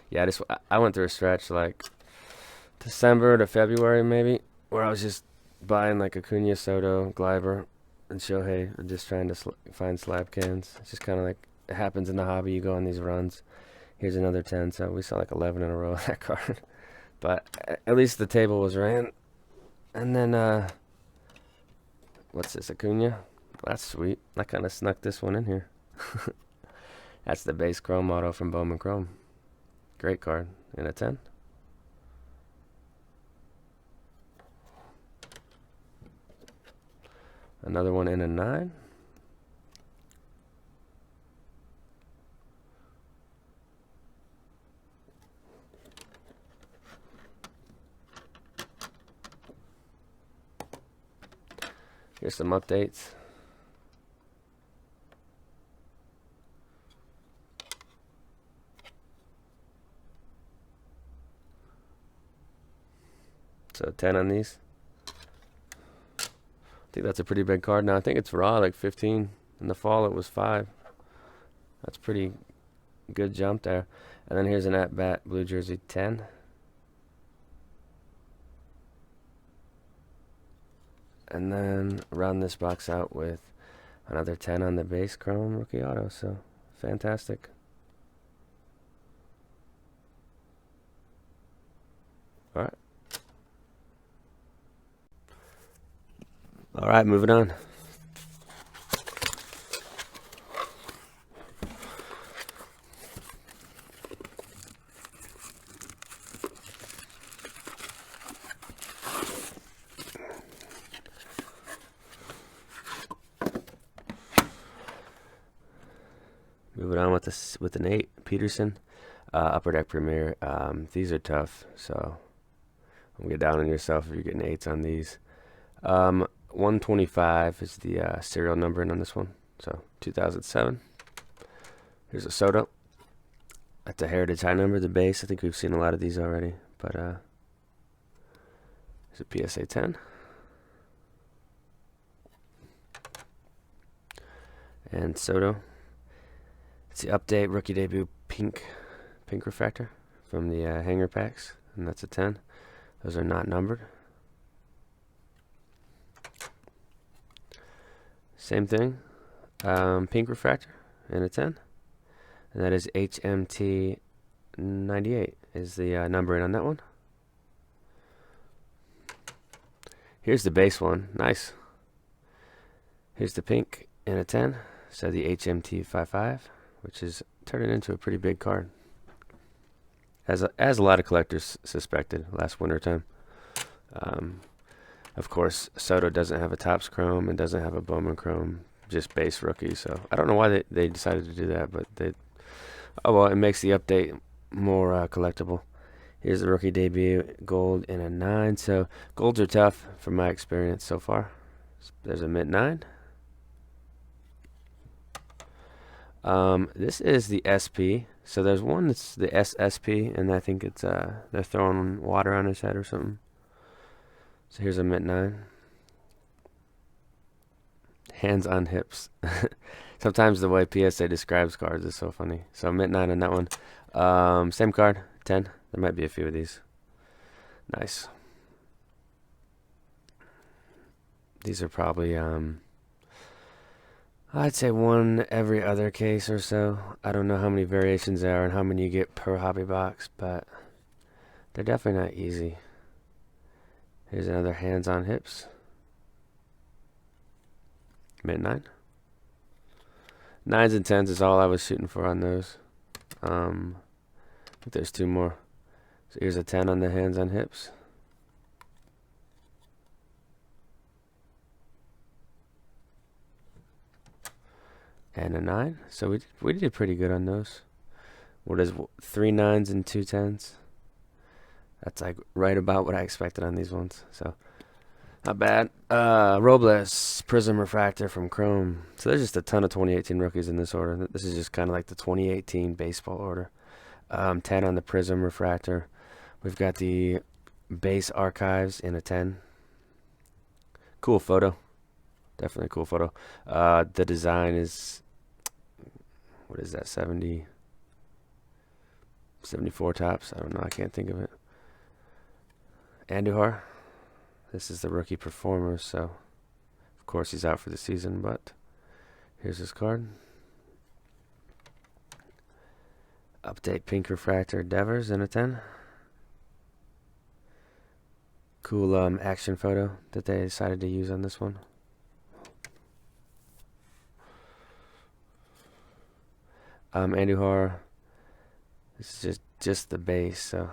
Yeah, I went through a stretch like December to February maybe, where I was just buying like Acuna, Soto, Gleiber, and Shohei, and just trying to find slab cans. It's just kind of like it happens in the hobby. You go on these runs. Here's another 10, so we saw like 11 in a row of that card. But at least the table was ran. And then, what's this, Acuna? That's sweet. I kind of snuck this one in here. That's the base Chrome auto from Bowman Chrome. Great card. In a 10. Another one in a 9. Here's some updates. So 10 on these. I think that's a pretty big card now. I think it's raw, like 15. In the fall, it was 5. That's pretty good jump there. And then here's an at-bat blue jersey 10. And then round this box out with another 10 on the base Chrome rookie auto. So fantastic. All right. All right, moving on. Moving on with an 8, Peterson, Upper Deck Premier. These are tough, so don't get down on yourself if you're getting 8s on these. 125 is the serial numbering on this one, so 2007. Here's a Soto. That's a Heritage High number, the base. I think we've seen a lot of these already, but here's a PSA 10. And Soto. It's the update rookie debut pink refractor from the hanger packs, and that's a 10. Those are not numbered. Same thing, pink refractor and a 10, and that is HMT 98 is the numbering on that one. Here's the base one, nice. Here's the pink and a 10, so the HMT 55, which is turning into a pretty big card, as a lot of collectors suspected last winter time. Of course, Soto doesn't have a Topps Chrome and doesn't have a Bowman Chrome, just base rookie. So I don't know why they decided to do that, but it makes the update more collectible. Here's the rookie debut gold in a 9. So golds are tough from my experience so far. There's a mint 9. This is the SP. So there's one that's the SSP, and I think it's they're throwing water on his head or something. So here's a mint 9. Hands on hips. Sometimes the way PSA describes cards is so funny. So mint 9 on that one. Same card, 10. There might be a few of these. Nice. These are probably, I'd say one every other case or so. I don't know how many variations there are and how many you get per hobby box, but they're definitely not easy. Here's another hands on hips. Mint 9. 9s and 10s is all I was shooting for on those. I think there's 2 more. So here's a 10 on the hands on hips. And a 9. So we did pretty good on those. What is 3 9s and 2 10s? That's like right about what I expected on these ones. So not bad. Robles Prism Refractor from Chrome. So there's just a ton of 2018 rookies in this order. This is just kind of like the 2018 baseball order. 10 on the prism refractor. We've got the base archives in a 10. Cool photo. Definitely a cool photo. The design is, what is that, 70, 74 tops? I don't know. I can't think of it. Andujar. This is the rookie performer, so of course he's out for the season, but here's his card. Update pink refractor Devers in a 10. Cool action photo that they decided to use on this one. Andujar, this is just the base, so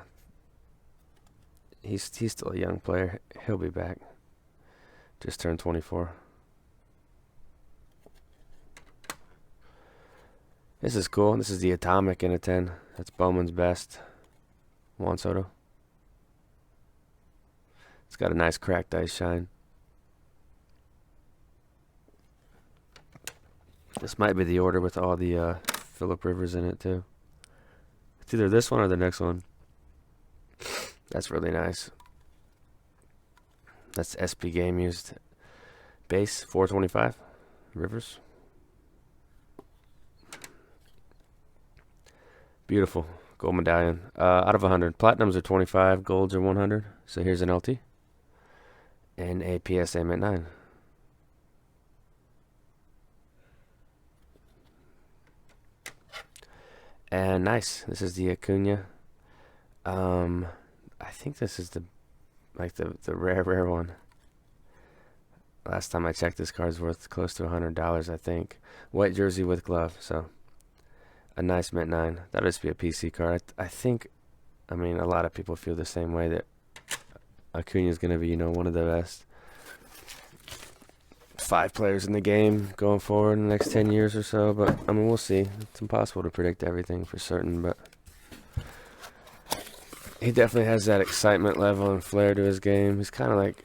he's still a young player. He'll be back. Just turned 24. This is cool. This is the Atomic in a 10. That's Bowman's best. Juan Soto. It's got a nice cracked ice shine. This might be the order with all the Phillip Rivers in it too. It's either this one or the next one. That's really nice. That's SP Game used. Base 425. Rivers. Beautiful. Gold medallion. Out of 100. Platinums are 25. Golds are 100. So here's an LT. And a PSA mint 9. And nice. This is the Acuna. I think this is the rare one. Last time I checked, this card's worth close to $100, I think. White jersey with glove, so a nice mint 9. That'll just be a PC card. I think, I mean, a lot of people feel the same way, that Acuna is going to be, one of the best 5 players in the game going forward in the next 10 years or so. But, I mean, we'll see. It's impossible to predict everything for certain, but he definitely has that excitement level and flair to his game. He's kind of like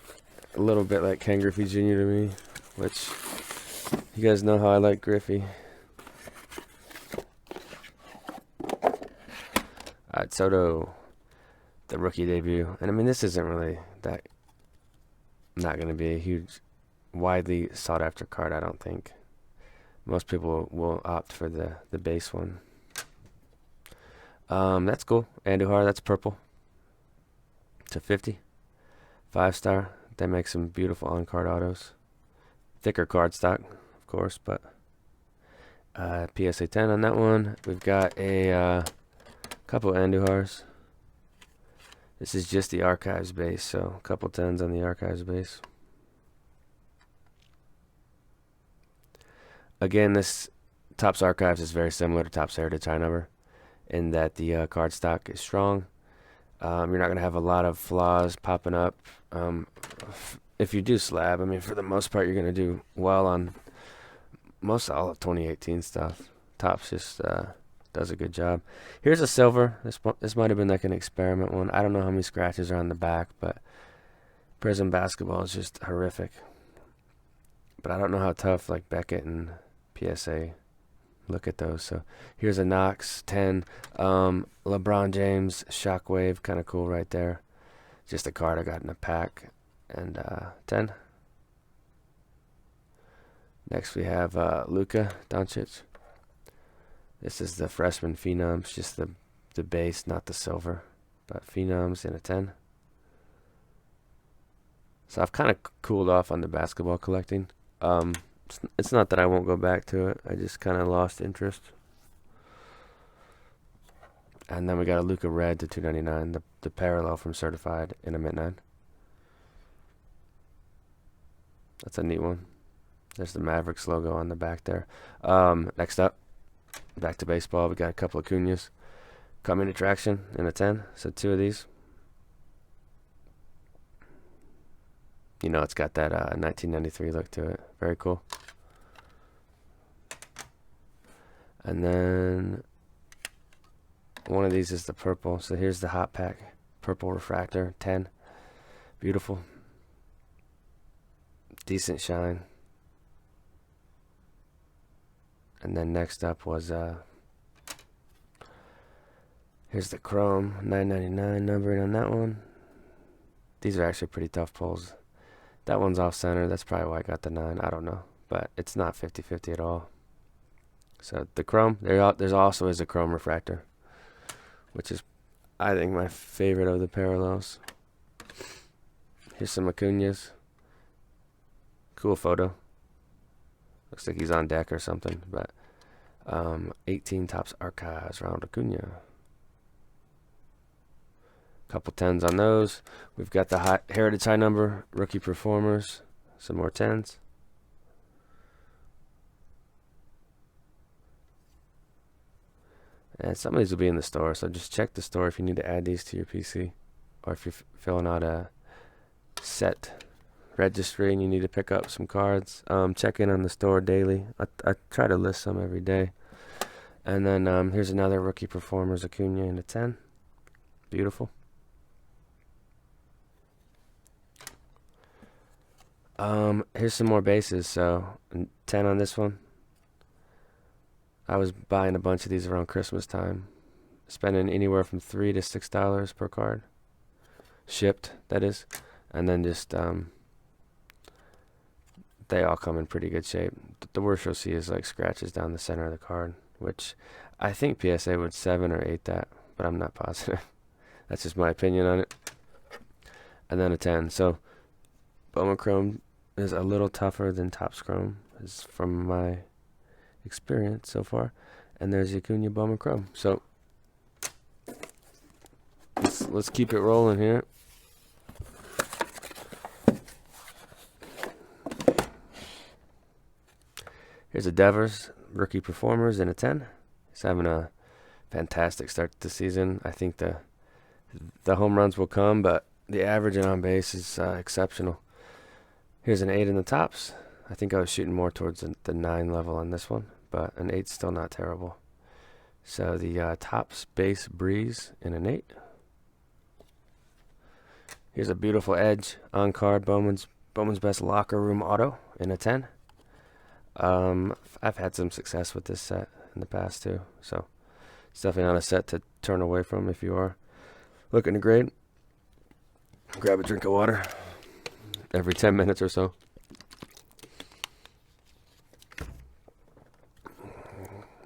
a little bit like Ken Griffey Jr. to me, which you guys know how I like Griffey. Alright, Soto, the rookie debut. And I mean, this isn't really that, not going to be a huge, widely sought after card, I don't think. Most people will opt for the base one. That's cool. Andujar, that's purple. To 50. 5-star. They make some beautiful on-card autos. Thicker card stock, of course, but PSA 10 on that one. We've got a couple Andujars. This is just the archives base, so a couple 10s on the archives base. Again, this Topps Archives is very similar to Topps Heritage High Number in that the card stock is strong. You're not going to have a lot of flaws popping up. If you do slab, I mean, for the most part, you're going to do well on most all of 2018 stuff. Topps just does a good job. Here's a silver. This might have been like an experiment one. I don't know how many scratches are on the back, but Prism Basketball is just horrific. But I don't know how tough like Beckett and PSA look at those. So here's a Knox 10. LeBron James Shockwave, kind of cool right there. Just a card I got in a pack. And 10. Next we have Luka Doncic. This is the freshman Phenoms, just the base, not the silver, but Phenoms in a 10. So I've kind of cooled off on the basketball collecting. It's not that I won't go back to it. I just kind of lost interest. And then we got a Luka Red to 299, the parallel from Certified in a mint 9. That's a neat one. There's the Mavericks logo on the back there. Next up, back to baseball. We got a couple of Acuñas. Coming attraction in a 10. So 2 of these. It's got that 1993 look to it. Very cool. And then one of these is the purple. So here's the hot pack. Purple refractor, 10. Beautiful. Decent shine. And then next up was Here's the chrome, 999 numbering on that one. These are actually pretty tough pulls. That one's off center. That's probably why I got the 9. I don't know. But it's not 50-50 at all. So the chrome, there's also is a chrome refractor, which is, I think, my favorite of the parallels. Here's some Acuñas. Cool photo. Looks like he's on deck or something. But 18 Topps Archives round Acuña. Couple 10s on those. We've got the Heritage High Number Rookie Performers. Some more 10s. And some of these will be in the store, so just check the store if you need to add these to your PC. Or if you're filling out a set registry and you need to pick up some cards. Check in on the store daily. I try to list some every day. And then here's another Rookie Performers Acuña in a 10. Beautiful. Here's some more bases. So 10 on this one. I was buying a bunch of these around Christmas time, spending anywhere from $3 to $6 per card, shipped, that is, and then just they all come in pretty good shape. The worst you'll see is like scratches down the center of the card, which I think PSA would 7 or 8 that, but I'm not positive. That's just my opinion on it. And then a 10. So Bowman Chrome is a little tougher than Topps Chrome, is from my experience so far. And there's the Acuña Bowman Chrome. So let's keep it rolling here. Here's a Devers Rookie Performers in a 10. He's having a fantastic start to the season. I think the home runs will come, but the average and on base is exceptional. Here's an 8 in the Topps. I think I was shooting more towards the 9 level on this one, but an 8's still not terrible. So the Topps Base Breeze in an 8. Here's a beautiful Edge on card Bowman's Best Locker Room Auto in a 10. I've had some success with this set in the past too, so it's definitely not a set to turn away from if you are looking to grade. Grab a drink of water every 10 minutes or so.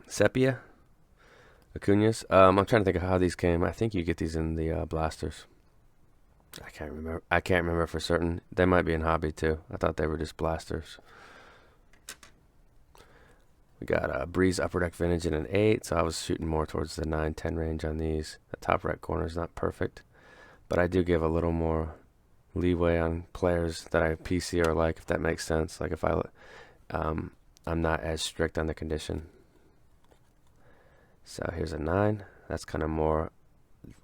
Sepia Acuñas. I'm trying to think of how these came. I think you get these in the blasters. I can't remember for certain. They might be in hobby too. I thought they were just blasters. We got a Breeze Upper Deck Vintage in an 8, so I was shooting more towards the 9-10 range on these. The top right corner is not perfect, but I do give a little more leeway on players that I PC or like, if that makes sense. Like if I'm not as strict on the condition. So here's a 9. That's kind of more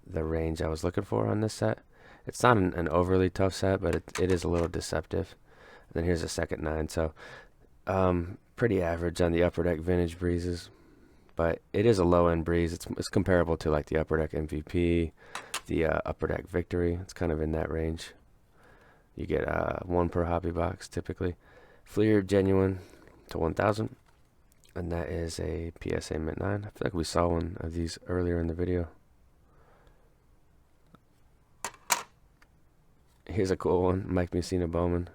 the range I was looking for on this set. It's not an overly tough set, but it is a little deceptive. And then here's a second 9. So pretty average on the Upper Deck Vintage Breezes, but it is a low-end breeze. It's comparable to like the Upper Deck MVP, the Upper Deck Victory. It's kind of in that range. You get 1 per hobby box typically. Fleer Genuine to 1,000, and that is a PSA Mint 9. I feel like we saw one of these earlier in the video. Here's a cool one, Mike Mussina Bowman.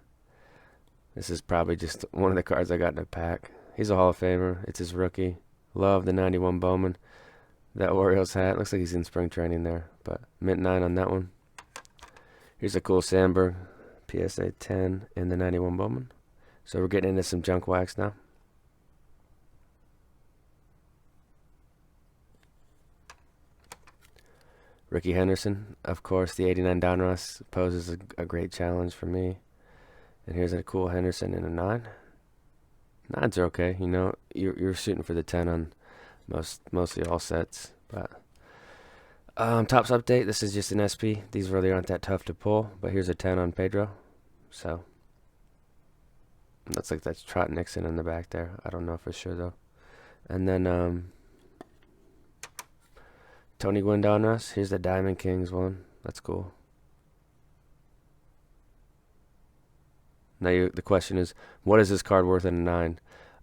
This is probably just one of the cards I got in a pack. He's a Hall of Famer. It's his rookie. Love the 91 Bowman. That Orioles hat. Looks like he's in spring training there. But Mint 9 on that one. Here's a cool Sandberg PSA 10 in the 91 Bowman. So we're getting into some junk wax now. Ricky Henderson. Of course, the 89 Donruss poses a great challenge for me. And here's a cool Henderson in a 9. 9s are okay, you know. You're shooting for the 10 on mostly all sets. But Topps update. This is just an SP. These really aren't that tough to pull. But here's a 10 on Pedro. So looks like that's Trot Nixon in the back there. I don't know for sure though. And then Tony Gwynn Donruss. Here's the Diamond Kings one. That's cool. Now the question is, what is this card worth in a 9?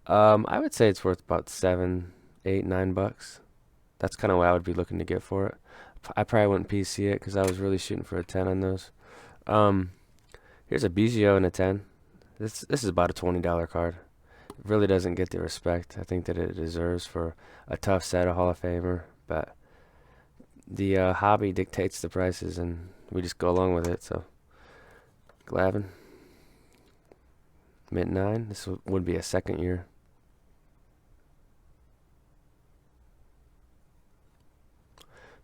I would say it's worth about $7, $8, $9. That's kind of what I would be looking to get for it. I probably wouldn't PC it because I was really shooting for a 10 on those. Um, Here's a Biggio and a 10. This is about a $20 card. It really doesn't get the respect I think that it deserves for a tough set, a Hall of Famer. But the hobby dictates the prices, and we just go along with it. So, Glavin, mint 9. This would be a second year.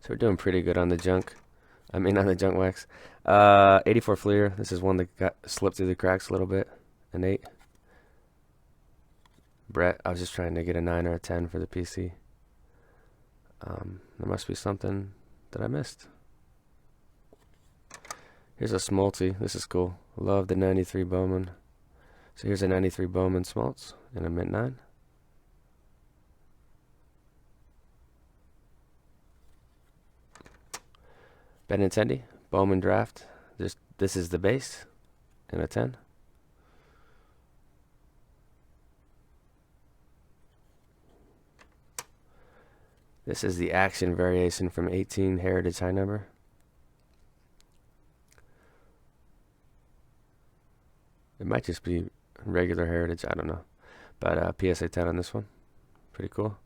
So we're doing pretty good on the junk. I mean, on the junk wax. 84 Fleer. This is one that got slipped through the cracks a little bit. An 8. Brett. I was just trying to get a 9 or a 10 for the PC. There must be something that I missed. Here's a Smolty. This is cool. Love the 93 Bowman. So here's a 93 Bowman Smoltz and a mint 9. Benintendi, Bowman Draft. This is the base and a 10. This is the action variation from 18 Heritage High Number. It might just be regular Heritage, I don't know. But PSA 10 on this one. Pretty cool.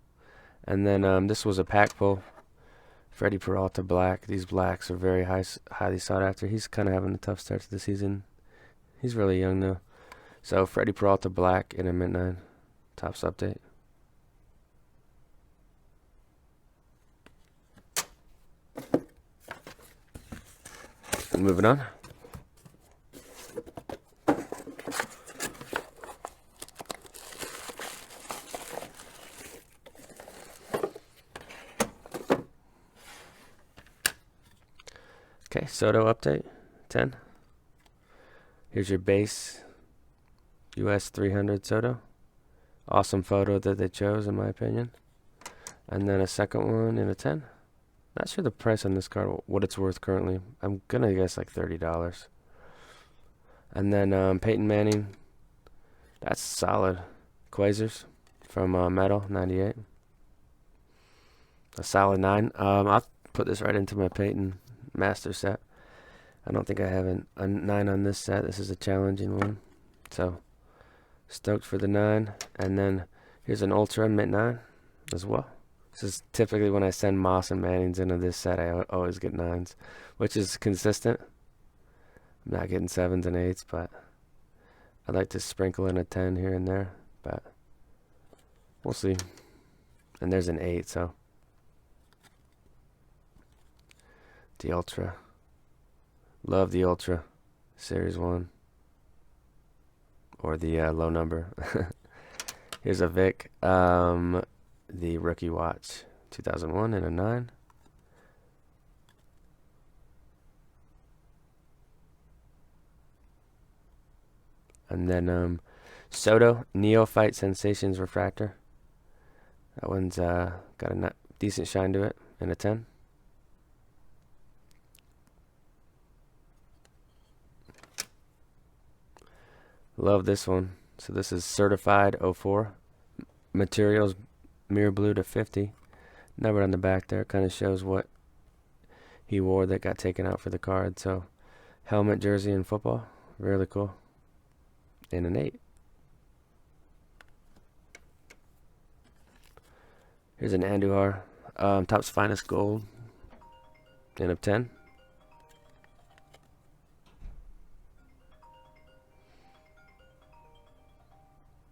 And then this was a pack pull. Freddie Peralta black. These blacks are very highly sought after. He's kind of having a tough start to the season. He's really young though. So Freddie Peralta black in a mint 9. Topps update. And moving on. Okay, Soto update, 10. Here's your base US 300 Soto. Awesome photo that they chose, in my opinion. And then a second one in a 10. Not sure the price on this card, what it's worth currently. I'm going to guess like $30. And then Peyton Manning. That's solid. Quasars from Metal, 98. A solid 9. I'll put this right into my Peyton Master set. I don't think I have a 9 on this set. This is a challenging one. So, stoked for the 9. And then here's an Ultra mint 9 as well. This is typically when I send Moss and Mannings into this set, I always get 9s, which is consistent. I'm not getting 7s and 8s, but I'd like to sprinkle in a 10 here and there, but we'll see. And there's an 8, so. The Ultra. Love the Ultra. Series 1. Or the low number. Here's a Vic. The Rookie Watch. 2001 and a 9. And then Soto. Neophyte Sensations Refractor. That one's got a decent shine to it. And a 10. Love this one. So this is certified 04. Materials mirror blue to 50. Number on the back there kind of shows what he wore that got taken out for the card. So helmet, jersey, and football. Really cool. And an 8. Here's an Andujar. Topps Finest Gold. And a 10.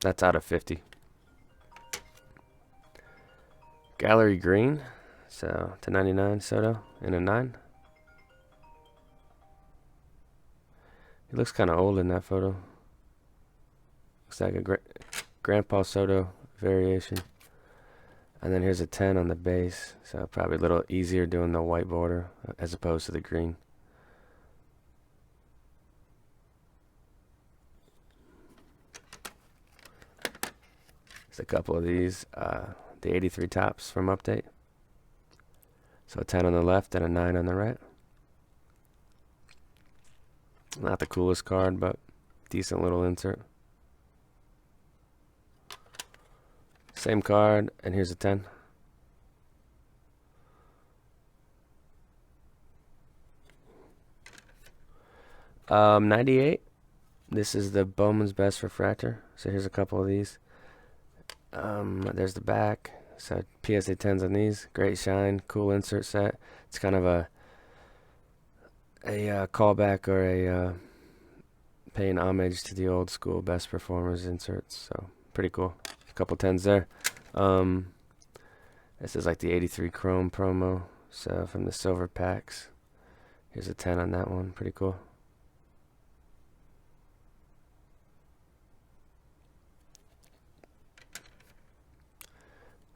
That's out of 50. Gallery Green. So, to 99 Soto and a 9. He looks kind of old in that photo. Looks like a Grandpa Soto variation. And then here's a 10 on the base. So, probably a little easier doing the white border as opposed to the green. A couple of these, the 83 Topps from Update. So a 10 on the left and a 9 on the right. Not the coolest card, but decent little insert. Same card, and here's a 10. 98. This is the Bowman's Best Refractor. So here's a couple of these. There's the back. So PSA 10s on these. Great shine. Cool insert set. It's kind of a callback or a paying homage to the old school Best Performers inserts. So pretty cool. A couple 10s there. This is like the 83 Chrome promo. So from the silver packs. Here's a 10 on that one. Pretty cool.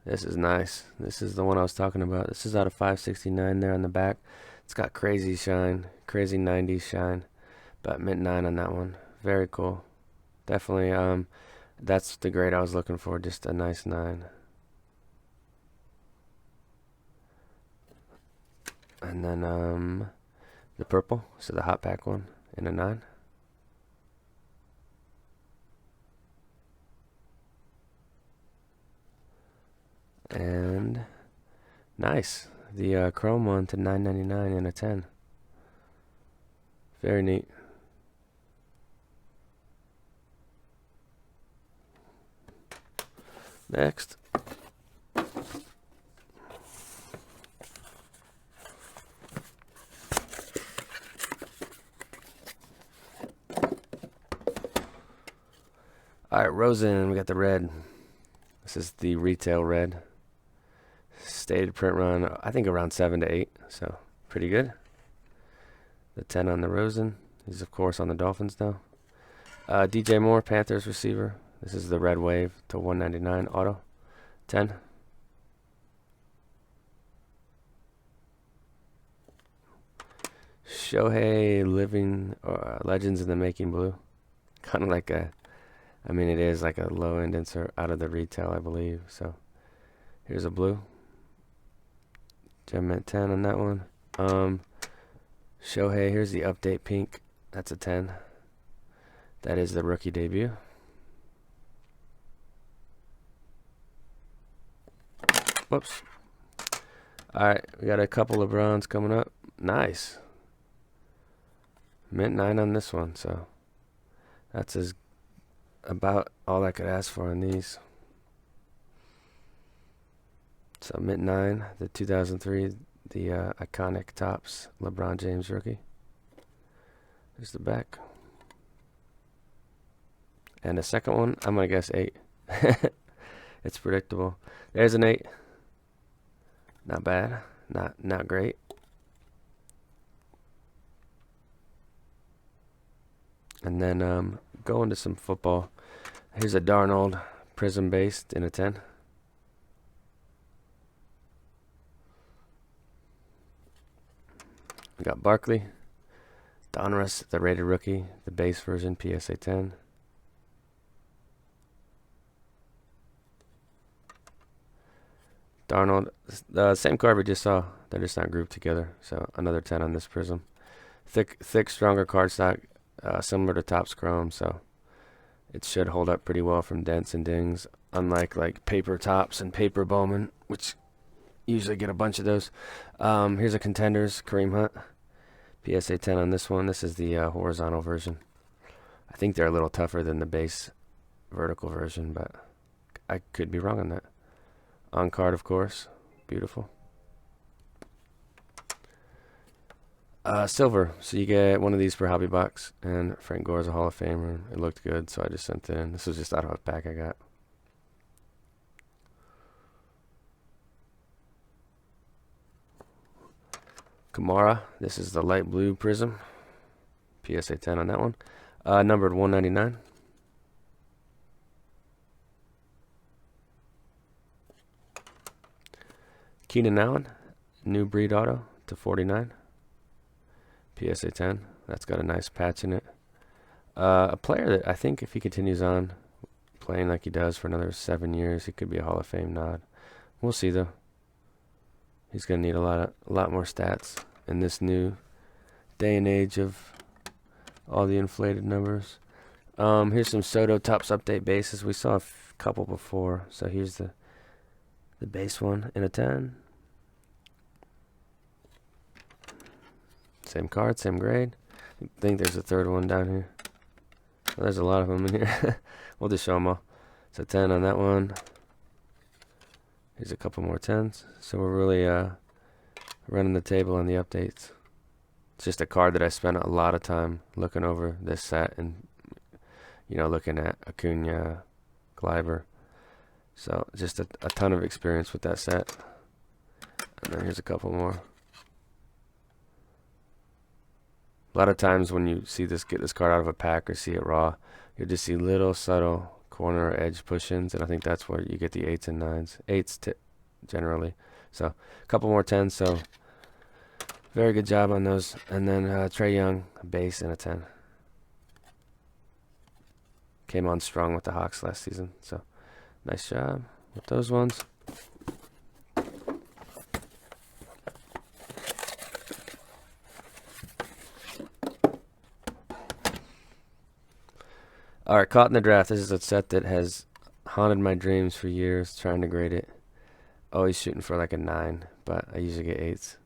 This is nice. This is the one I was talking about. This is out of 569 there on the back. It's got crazy shine, crazy 90s shine, but mint 9 on that one. Very cool. Definitely, that's the grade I was looking for, just a nice 9. And then the purple, so the hot pack one in a 9. And nice, the chrome one to 9.99 in a 10. Very neat. Next, alright, Rosen, we got the red. This is the retail red. Stated print run, I think around 7 to 8, so pretty good. The 10 on the Rosen. He's of course on the Dolphins now. DJ Moore, Panthers receiver. This is the red wave to 199 auto. 10. Shohei living legends in the making blue. Kind of like a, I mean it is like a low end insert out of the retail, I believe. So here's a blue. Gem mint 10 on that one. Shohei, here's the update pink. That's a 10. That is the rookie debut. Whoops. Alright, we got a couple LeBrons coming up. Nice. Mint 9 on this one, so that's about all I could ask for on these. So mint 9, the 2003, the iconic Topps LeBron James rookie. There's the back. And the second one, I'm going to guess 8. It's predictable. There's an 8. Not bad. Not great. And then going to some football. Here's a Darnold Prism based in a 10. We got Barkley, Donruss, the rated rookie, the base version, PSA 10. Darnold, the same card we just saw. They're just not grouped together. So another 10 on this Prism. Thick, stronger cardstock, similar to Topps Chrome. So it should hold up pretty well from dents and dings. Unlike like paper Topps and paper Bowman, which usually get a bunch of those. Here's a Contenders Kareem Hunt. PSA 10 on this one. This is the horizontal version. I think they're a little tougher than the base vertical version, but I could be wrong on that. On card, of course. Beautiful. Silver. So you get one of these per hobby box. And Frank Gore's a Hall of Famer. It looked good, so I just sent it in. This was just out of a pack I got. Kamara. This is the light blue Prism. PSA 10 on that one. Numbered 199. Keenan Allen, new breed auto to 49. PSA 10. That's got a nice patch in it. A player that I think if he continues on playing like he does for another 7 years, he could be a Hall of Fame nod. We'll see though. He's gonna need a lot more stats in this new day and age of all the inflated numbers. Here's some Soto Topps update bases. We saw a couple before, so here's the base one in a 10. Same card, same grade. I think there's a third one down here. Well, there's a lot of them in here. We'll just show them all. So 10 on that one. Here's a couple more 10s. So we're really running the table on the updates. It's just a card that I spent a lot of time looking over this set and, you know, looking at Acuna, Gleiber. So just a ton of experience with that set. And then here's a couple more. A lot of times when you see this, get this card out of a pack or see it raw, you'll just see little subtle corner or edge push-ins, and I think that's where you get the 8s and 9s. 8s generally. So a couple more 10s, so very good job on those. And then Trey Young, a base and a 10. Came on strong with the Hawks last season, so nice job with those ones. Alright, Caught in the Draft. This is a set that has haunted my dreams for years, trying to grade it. Always shooting for like a 9, but I usually get 8s.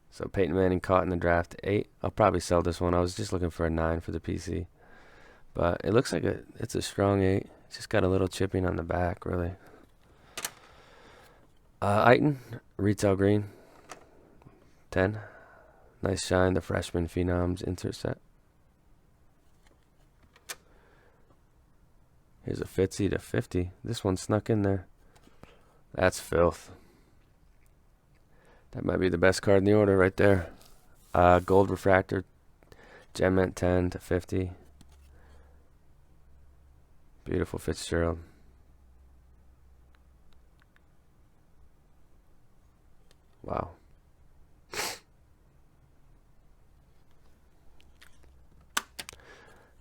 So Peyton Manning, Caught in the Draft, 8. I'll probably sell this one. I was just looking for a 9 for the PC. But it looks like it's a strong 8. It's just got a little chipping on the back, really. Aiton, Retail Green, 10. Nice shine, the Freshman Phenoms insert set. Here's a Fitzy to 50. This one snuck in there. That's filth. That might be the best card in the order right there. Gold Refractor, Gem Mint 10 to 50. Beautiful Fitzgerald. Wow.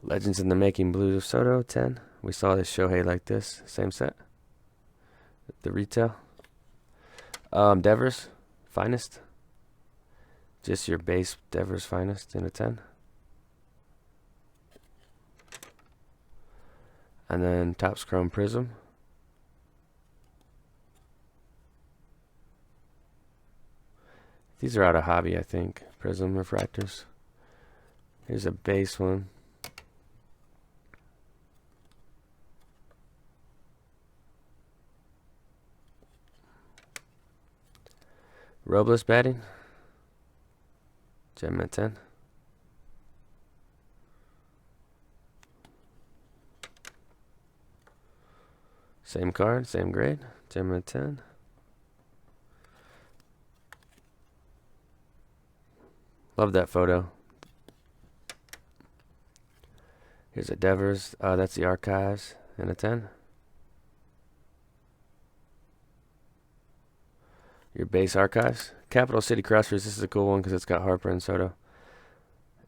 Legends in the Making, Blue Soto 10. We saw this Shohei like this. Same set. The retail. Devers, Finest. Just your base Devers Finest in a 10. And then Topps Chrome Prism. These are out of hobby, I think. Prism refractors. Here's a base one. Robles batting. Gem at 10. Same card, same grade. Gem at 10. Love that photo. Here's a Devers. That's the Archives in a 10. Your base Archives. Capital City Crushers. This is a cool one because it's got Harper and Soto.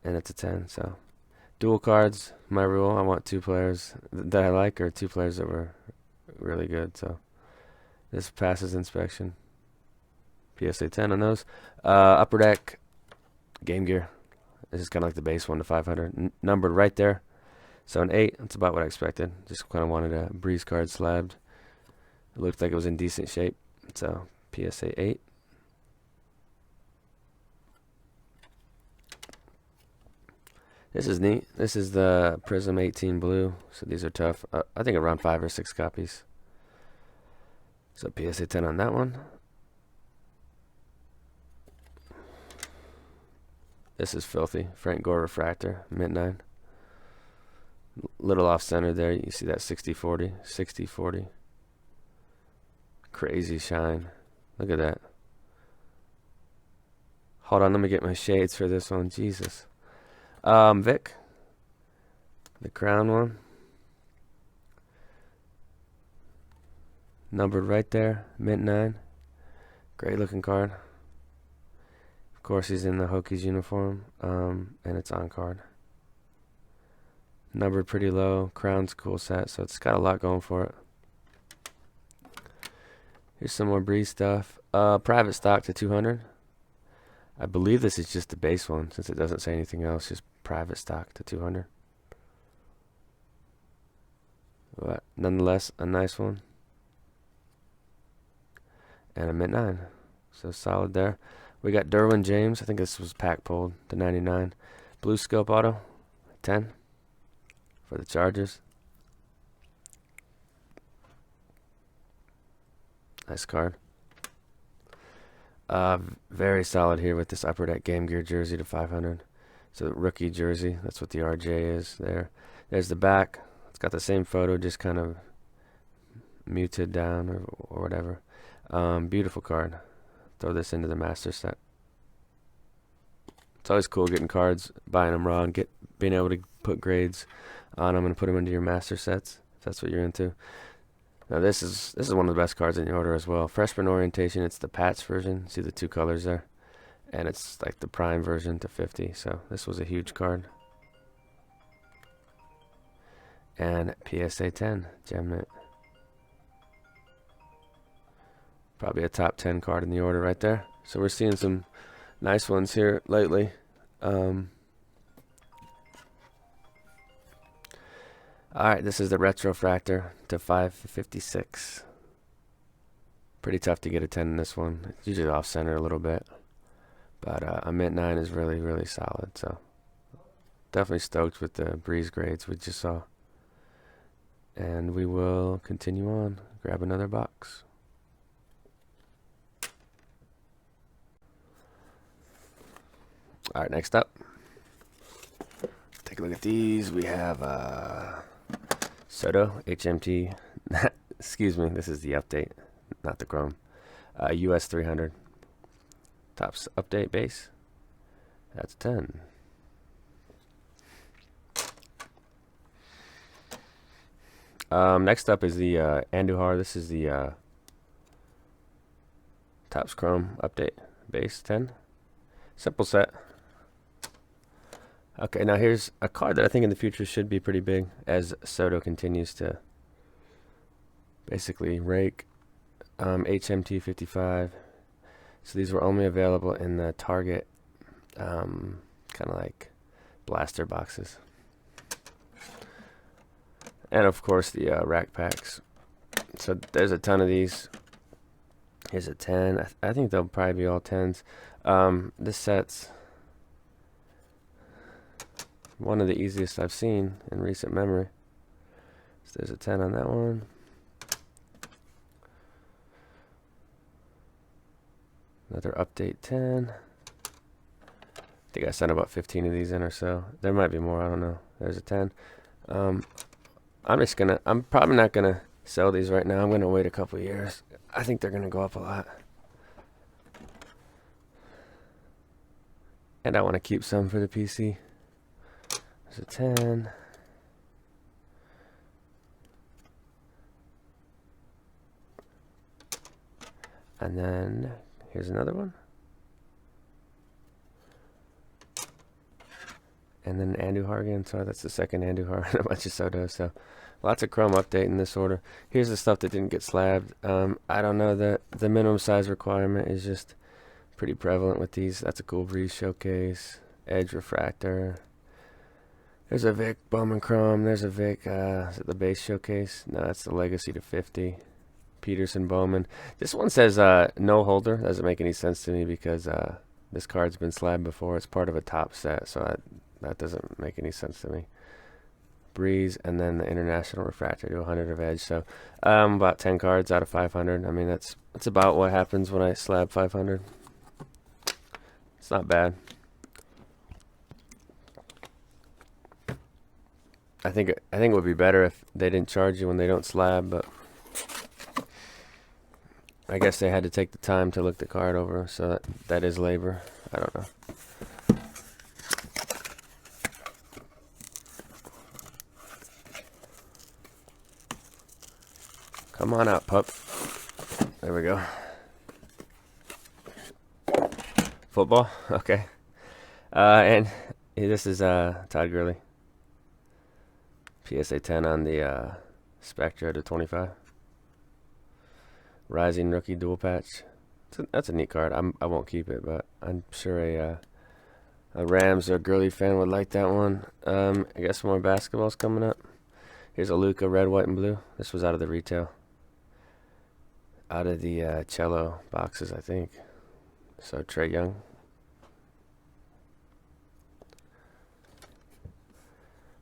And it's a 10. So, dual cards. My rule. I want 2 players that I like or 2 players that were really good. So, this passes inspection. PSA 10 on those. Upper Deck. Game Gear. This is kind of like the base 1 to 500. Numbered right there. So, an 8. That's about what I expected. Just kind of wanted a breeze card slabbed. It looked like it was in decent shape. So, PSA 8. This is neat. This is the Prism 18 blue. So these are tough. I think around 5 or 6 copies. So PSA 10 on that one. This is filthy. Frank Gore Refractor, mint 9. Little off center there. You see that 60-40. 60-40. Crazy shine. Look at that. Hold on, let me get my shades for this one. Jesus. Vic. The crown one. Numbered right there. Mint 9. Great looking card. Of course, he's in the Hokies uniform. And it's on card. Numbered pretty low. Crown's cool set, so it's got a lot going for it. Here's some more Breeze stuff. Private stock to 200. I believe this is just the base one, since it doesn't say anything else. Just private stock to 200. But nonetheless, a nice one. And a mint 9. So solid there. We got Derwin James. I think this was pack pulled to 99. Blue Scope Auto, 10 for the Chargers. Nice card. Very solid here with this Upper Deck Game Gear jersey to 500. So rookie jersey, that's what the RJ is there. There's the back. It's got the same photo, just kind of muted down or whatever. Beautiful card. Throw this into the master set. It's always cool getting cards, buying them raw, and being able to put grades on them and put them into your master sets if that's what you're into. Now this is one of the best cards in your order as well. Freshman orientation. It's the Pats version. See the two colors there, and it's like the prime version to 50. So this was a huge card. And PSA 10 gem mint. Probably a top 10 card in the order right there. So we're seeing some nice ones here lately. Alright, this is the Retrofractor to 556. Pretty tough to get a 10 in this one. It's usually off center a little bit. But a mint 9 is really, really solid. So definitely stoked with the Breeze grades we just saw. And we will continue on. Grab another box. Alright, next up. Take a look at these. We have Soto HMT. Excuse me, this is the update, not the Chrome. US 300. Topps update base. That's 10. Next up is the Andujar. This is the Topps Chrome update base 10. Simple set. Okay, now here's a card that I think in the future should be pretty big as Soto continues to basically rake. HMT 55. So these were only available in the Target kind of like blaster boxes. And of course the rack packs. So there's a ton of these. Here's a 10. I think they'll probably be all 10s. This set's one of the easiest I've seen in recent memory. So there's a 10 on that one. Another update 10. I think I sent about 15 of these in or so. There might be more, I don't know. There's a 10. I'm probably not gonna sell these right now. I'm gonna wait a couple years. I think they're gonna go up a lot. And I want to keep some for the PC. There's a 10. And then here's another one. And then Andujar again. So that's the second Andujar and a bunch of Sotos. So lots of Chrome update in this order. Here's the stuff that didn't get slabbed. I don't know, the minimum size requirement is just pretty prevalent with these. That's a cool Breeze showcase. Edge refractor. There's a Vic Bowman Chrome. There's a Vic, is it the base showcase? No, that's the Legacy to 50. Peterson Bowman. This one says no holder. Doesn't make any sense to me because this card's been slabbed before. It's part of a top set, so that doesn't make any sense to me. Breeze, and then the International Refractor to 100 of Edge. So about 10 cards out of 500. I mean, that's about what happens when I slab 500. It's not bad. I think it would be better if they didn't charge you when they don't slab, but I guess they had to take the time to look the card over, so that is labor. I don't know. Come on out, pup. There we go. Football? Okay. And this is Todd Gurley. PSA 10 on the Spectra to 25. Rising rookie dual patch. That's a neat card. I won't keep it, but I'm sure a Rams or Gurley fan would like that one. I guess more basketball's coming up. Here's a Luka red, white, and blue. This was out of the retail. Out of the cello boxes, I think. So Trey Young.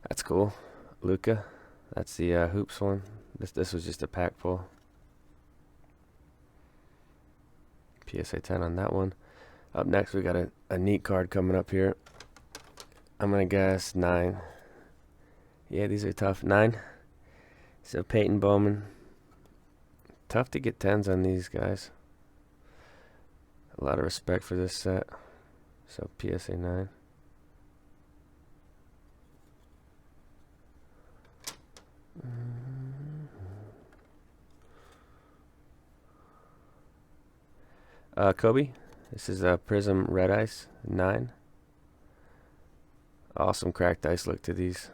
That's cool. Luca. That's the hoops one. This was just a pack pull. PSA 10 on that one. Up next, we got a neat card coming up here. I'm going to guess 9. Yeah, these are tough. 9. So Peyton Bowman. Tough to get 10s on these guys. A lot of respect for this set. So PSA 9. Kobe. This is a Prism Red Ice 9. Awesome cracked ice look to these.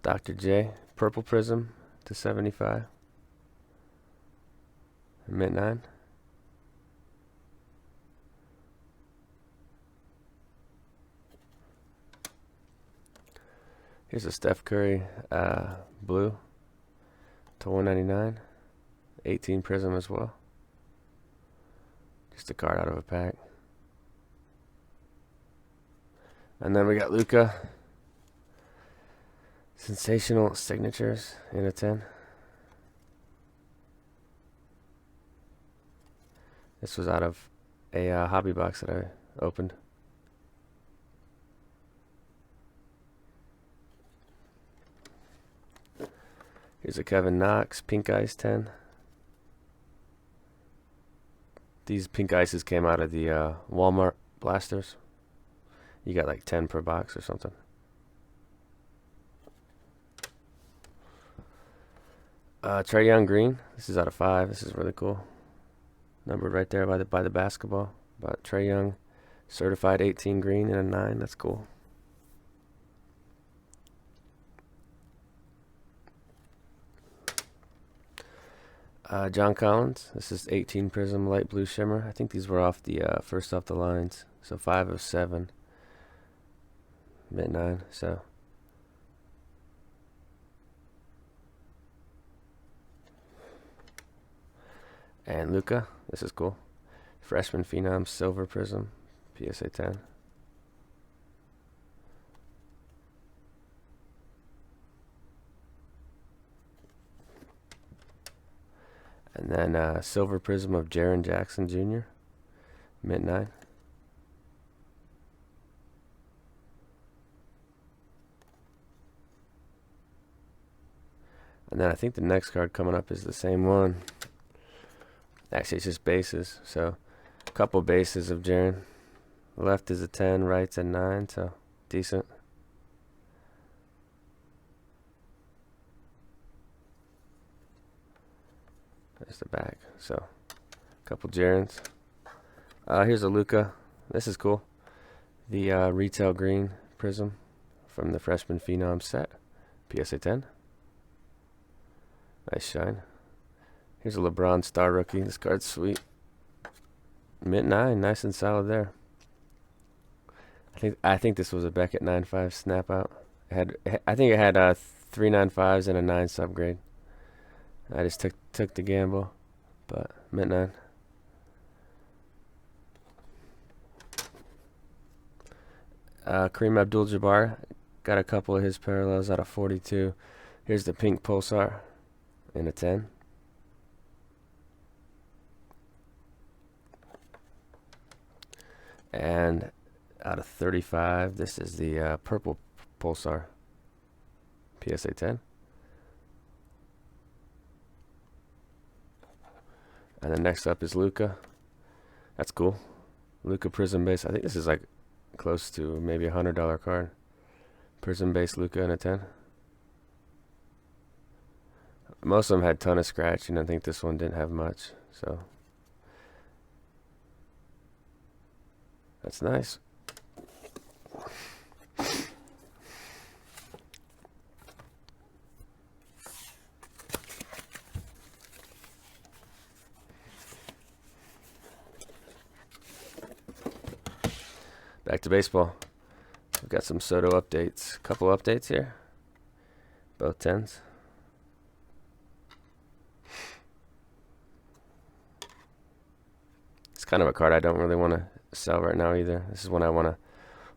Dr. J. Purple Prism to 75. Mint 9. Here's a Steph Curry blue to 199. 18 Prism as well. Just a card out of a pack. And then we got Luca. Sensational Signatures in a 10. This was out of a hobby box that I opened. Here's a Kevin Knox Pink Ice 10. These pink ices came out of the Walmart blasters. You got like 10 per box or something. Trae Young Green. This is out of 5. This is really cool. Numbered right there by the basketball. But Trae Young, certified 18 green and a 9. That's cool. John Collins. This is 18 Prism Light Blue Shimmer. I think these were off the first off the lines. So 5 of 7. Mint 9. So and Luca. This is cool. Freshman Phenom Silver Prism. PSA 10. And then Silver Prism of Jaren Jackson Jr. Mint 9. And then I think the next card coming up is the same one. Actually, it's just bases. So a couple bases of Jaren. Left is a 10, right's a 9, so decent. There's the back. So a couple Jarens. Here's a Luca. This is cool. The retail green prism from the Freshman Phenom set. PSA 10. Nice shine. Here's a LeBron Star Rookie. This card's sweet. Mint 9. Nice and solid there. I think this was a Beckett 9.5 snap out. I think it had 3 9.5s and a 9 subgrade. I just took the gamble, but mint 9. Kareem Abdul-Jabbar, got a couple of his parallels out of 42. Here's the pink Pulsar in a 10. And out of 35, this is the purple Pulsar, PSA 10. And then next up is Luca. That's cool. Luca Prism Base. I think this is like close to maybe $100 card. Prism Base Luca in a 10. Most of them had a ton of scratch, and I think this one didn't have much. So that's nice. Back to baseball. We've got some Soto updates. Couple updates here. Both 10s. It's kind of a card I don't really want to sell right now either. This is one I want to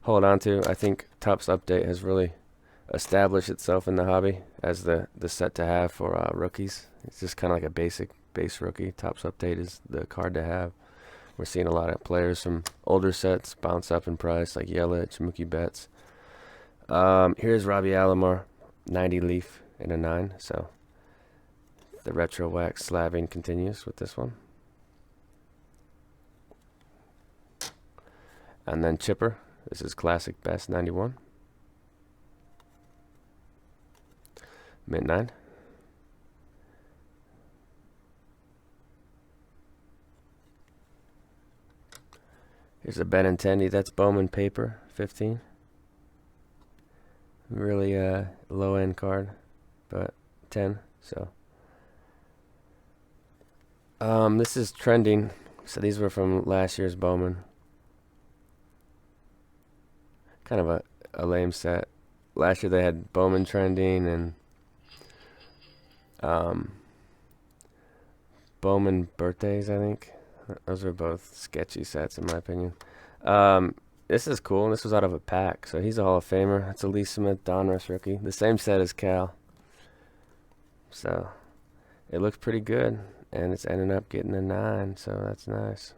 hold on to. I think Topps Update has really established itself in the hobby as the set to have for rookies. It's just kind of like a base rookie. Topps Update is the card to have. We're seeing a lot of players from older sets bounce up in price, like Yelich, Mookie Betts. Here's Robbie Alomar, 90 leaf in a 9. So the retro wax slabbing continues with this one. And then Chipper. This is Classic Best 91. Mint 9. Here's a Benintendi. That's Bowman Paper 15. Really low end card, but 10. So this is trending. So these were from last year's Bowman. Kind of a lame set. Last year they had Bowman trending and Bowman birthdays, I think. Those were both sketchy sets in my opinion. This is cool. This was out of a pack, so he's a Hall of Famer. That's a Lee Smith Donruss rookie. The same set as Cal. So it looks pretty good, and it's ending up getting a 9, so that's nice.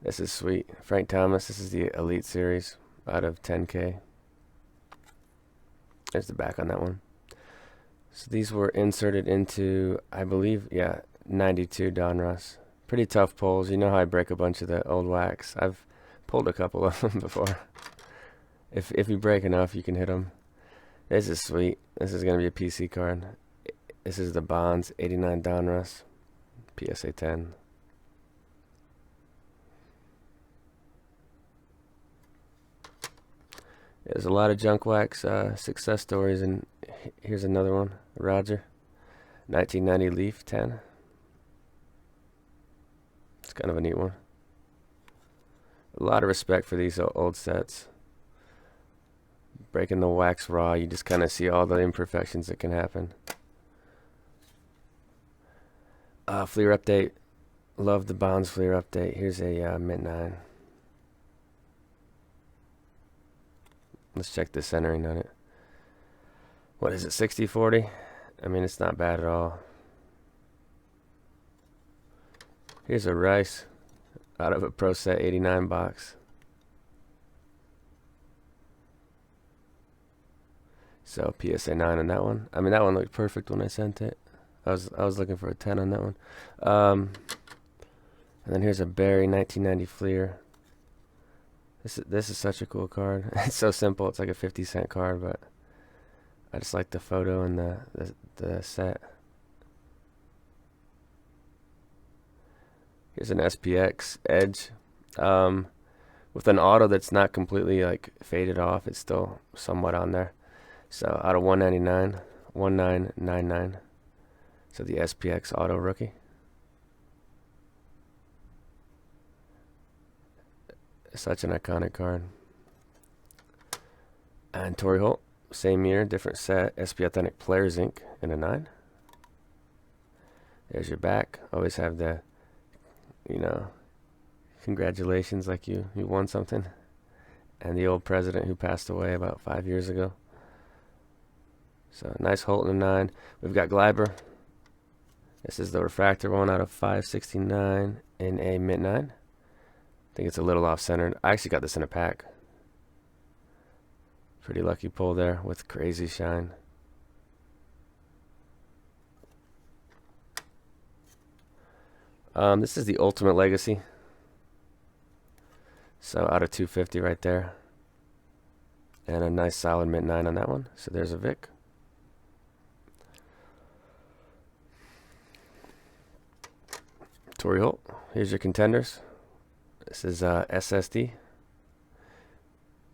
This is sweet. Frank Thomas. This is the Elite Series out of 10K. There's the back on that one. So these were inserted into, I believe, yeah, 92 Donruss. Pretty tough pulls. You know how I break a bunch of the old wax. I've pulled a couple of them before. If you break enough, you can hit them. This is sweet. This is going to be a PC card. This is the Bonds 89 Donruss. PSA 10. There's a lot of junk wax success stories, and here's another one. Roger, 1990 Leaf 10. It's kind of a neat one. A lot of respect for these old sets. Breaking the wax raw, you just kind of see all the imperfections that can happen. Fleer update. Love the Bonds Fleer update. Here's a mint 9. Let's check the centering on it. What is it, 60-40? I mean, it's not bad at all. Here's a Rice out of a Pro Set 89 box. So PSA 9 on that one. I mean, that one looked perfect when I sent it. I was looking for a 10 on that one. And then here's a Barry 1990 Fleer. This is such a cool card. It's so simple. It's like a 50-cent card, but I just like the photo and the set. Here's an SPX Edge with an auto that's not completely like faded off. It's still somewhat on there. So out of 199, 1999. So the SPX auto rookie. Such an iconic card. And Torrey Holt, same year, different set. SP Authentic Players Inc. in a 9. There's your back. Always have the, you know, congratulations, like you won something. And the old president who passed away about 5 years ago. So nice Holt in a 9. We've got Gleiber. This is the refractor one out of 569 in a mint 9. I think it's a little off-centered. I actually got this in a pack. Pretty lucky pull there with crazy shine. This is the Ultimate Legacy. So out of 250 right there. And a nice solid mint 9 on that one. So there's a Vic. Torrey Holt. Here's your contenders. This is SSD.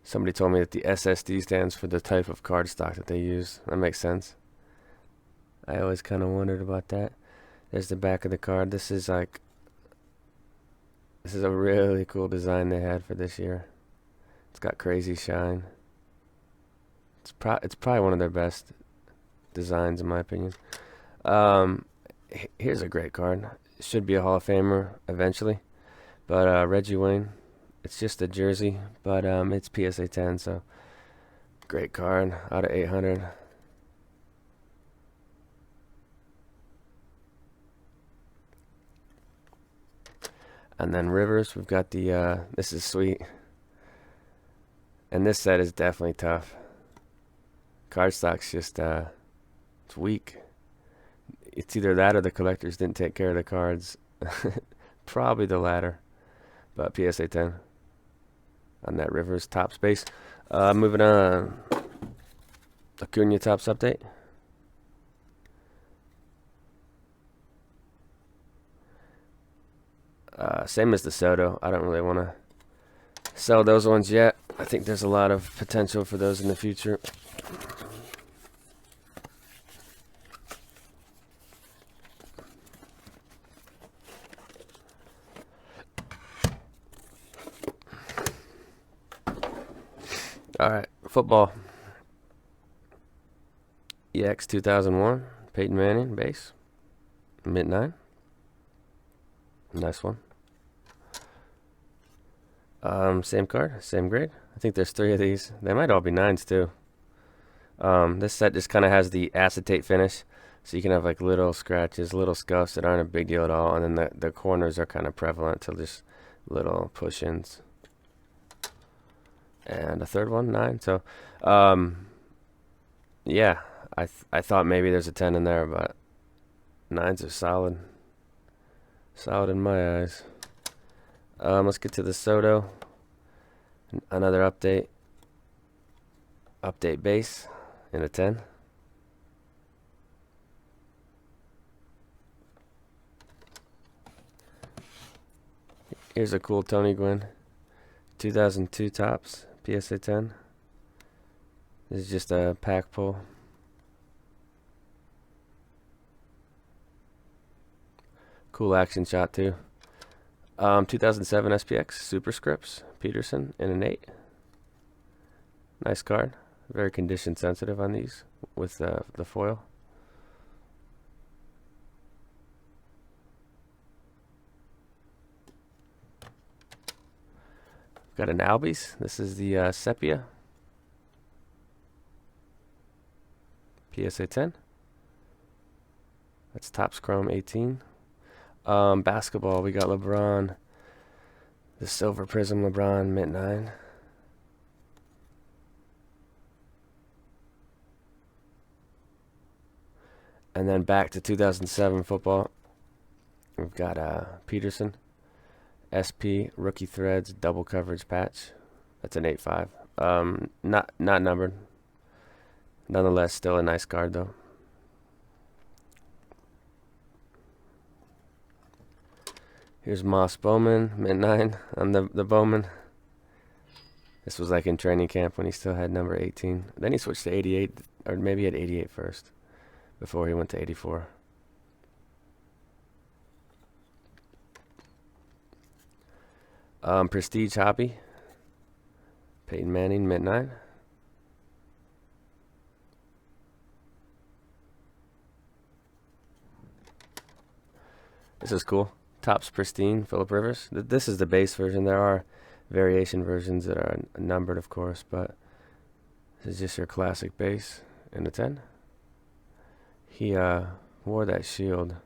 Somebody told me that the SSD stands for the type of cardstock that they use. That makes sense. I always kind of wondered about that. There's the back of the card. This is a really cool design they had for this year. It's got crazy shine. It's probably one of their best designs in my opinion. Um, Here's a great card. Should be a Hall of Famer eventually. But Reggie Wayne, it's just a jersey, but it's PSA 10, so great card out of 800. And then Rivers, we've got the, this is sweet. And this set is definitely tough. Cardstock's just, it's weak. It's either that or the collectors didn't take care of the cards. Probably the latter. But PSA 10 on that Rivers top space. Moving on. Acuna tops update. Same as the Soto. I don't really want to sell those ones yet. I think there's a lot of potential for those in the future. All right, football. EX 2001, Peyton Manning base, mint 9. Nice one. Same card, same grade. I think there's 3 of these. They might all be 9s too. This set just kind of has the acetate finish, so you can have like little scratches, little scuffs that aren't a big deal at all, and then the corners are kind of prevalent till just little push-ins. And a third one, 9. So, yeah, I thought maybe there's a 10 in there, but 9s are solid. Solid in my eyes. Let's get to the Soto. Another update. Update base in a 10. Here's a cool Tony Gwynn. 2002 tops, PSA 10. This is just a pack pull. Cool action shot too. 2007 SPX Superscripts Peterson in an 8. Nice card. Very condition sensitive on these with the foil. Got an Albies. This is the Sepia. PSA 10. That's Topps Chrome 18. Basketball, we got LeBron. The Silver Prism LeBron, mint 9. And then back to 2007 football. We've got Peterson. SP Rookie Threads double coverage patch. That's an 8.5. Not numbered. Nonetheless, still a nice card though. Here's Moss Bowman, mint 9 on the Bowman. This was like in training camp when he still had number 18. Then he switched to 88, or maybe he had 88 first, before he went to 84. Prestige Hobby. Peyton Manning, mint 9. This is cool. Topps Pristine, Phillip Rivers. This is the base version. There are variation versions that are numbered, of course, but this is just your classic base in the 10. He wore that shield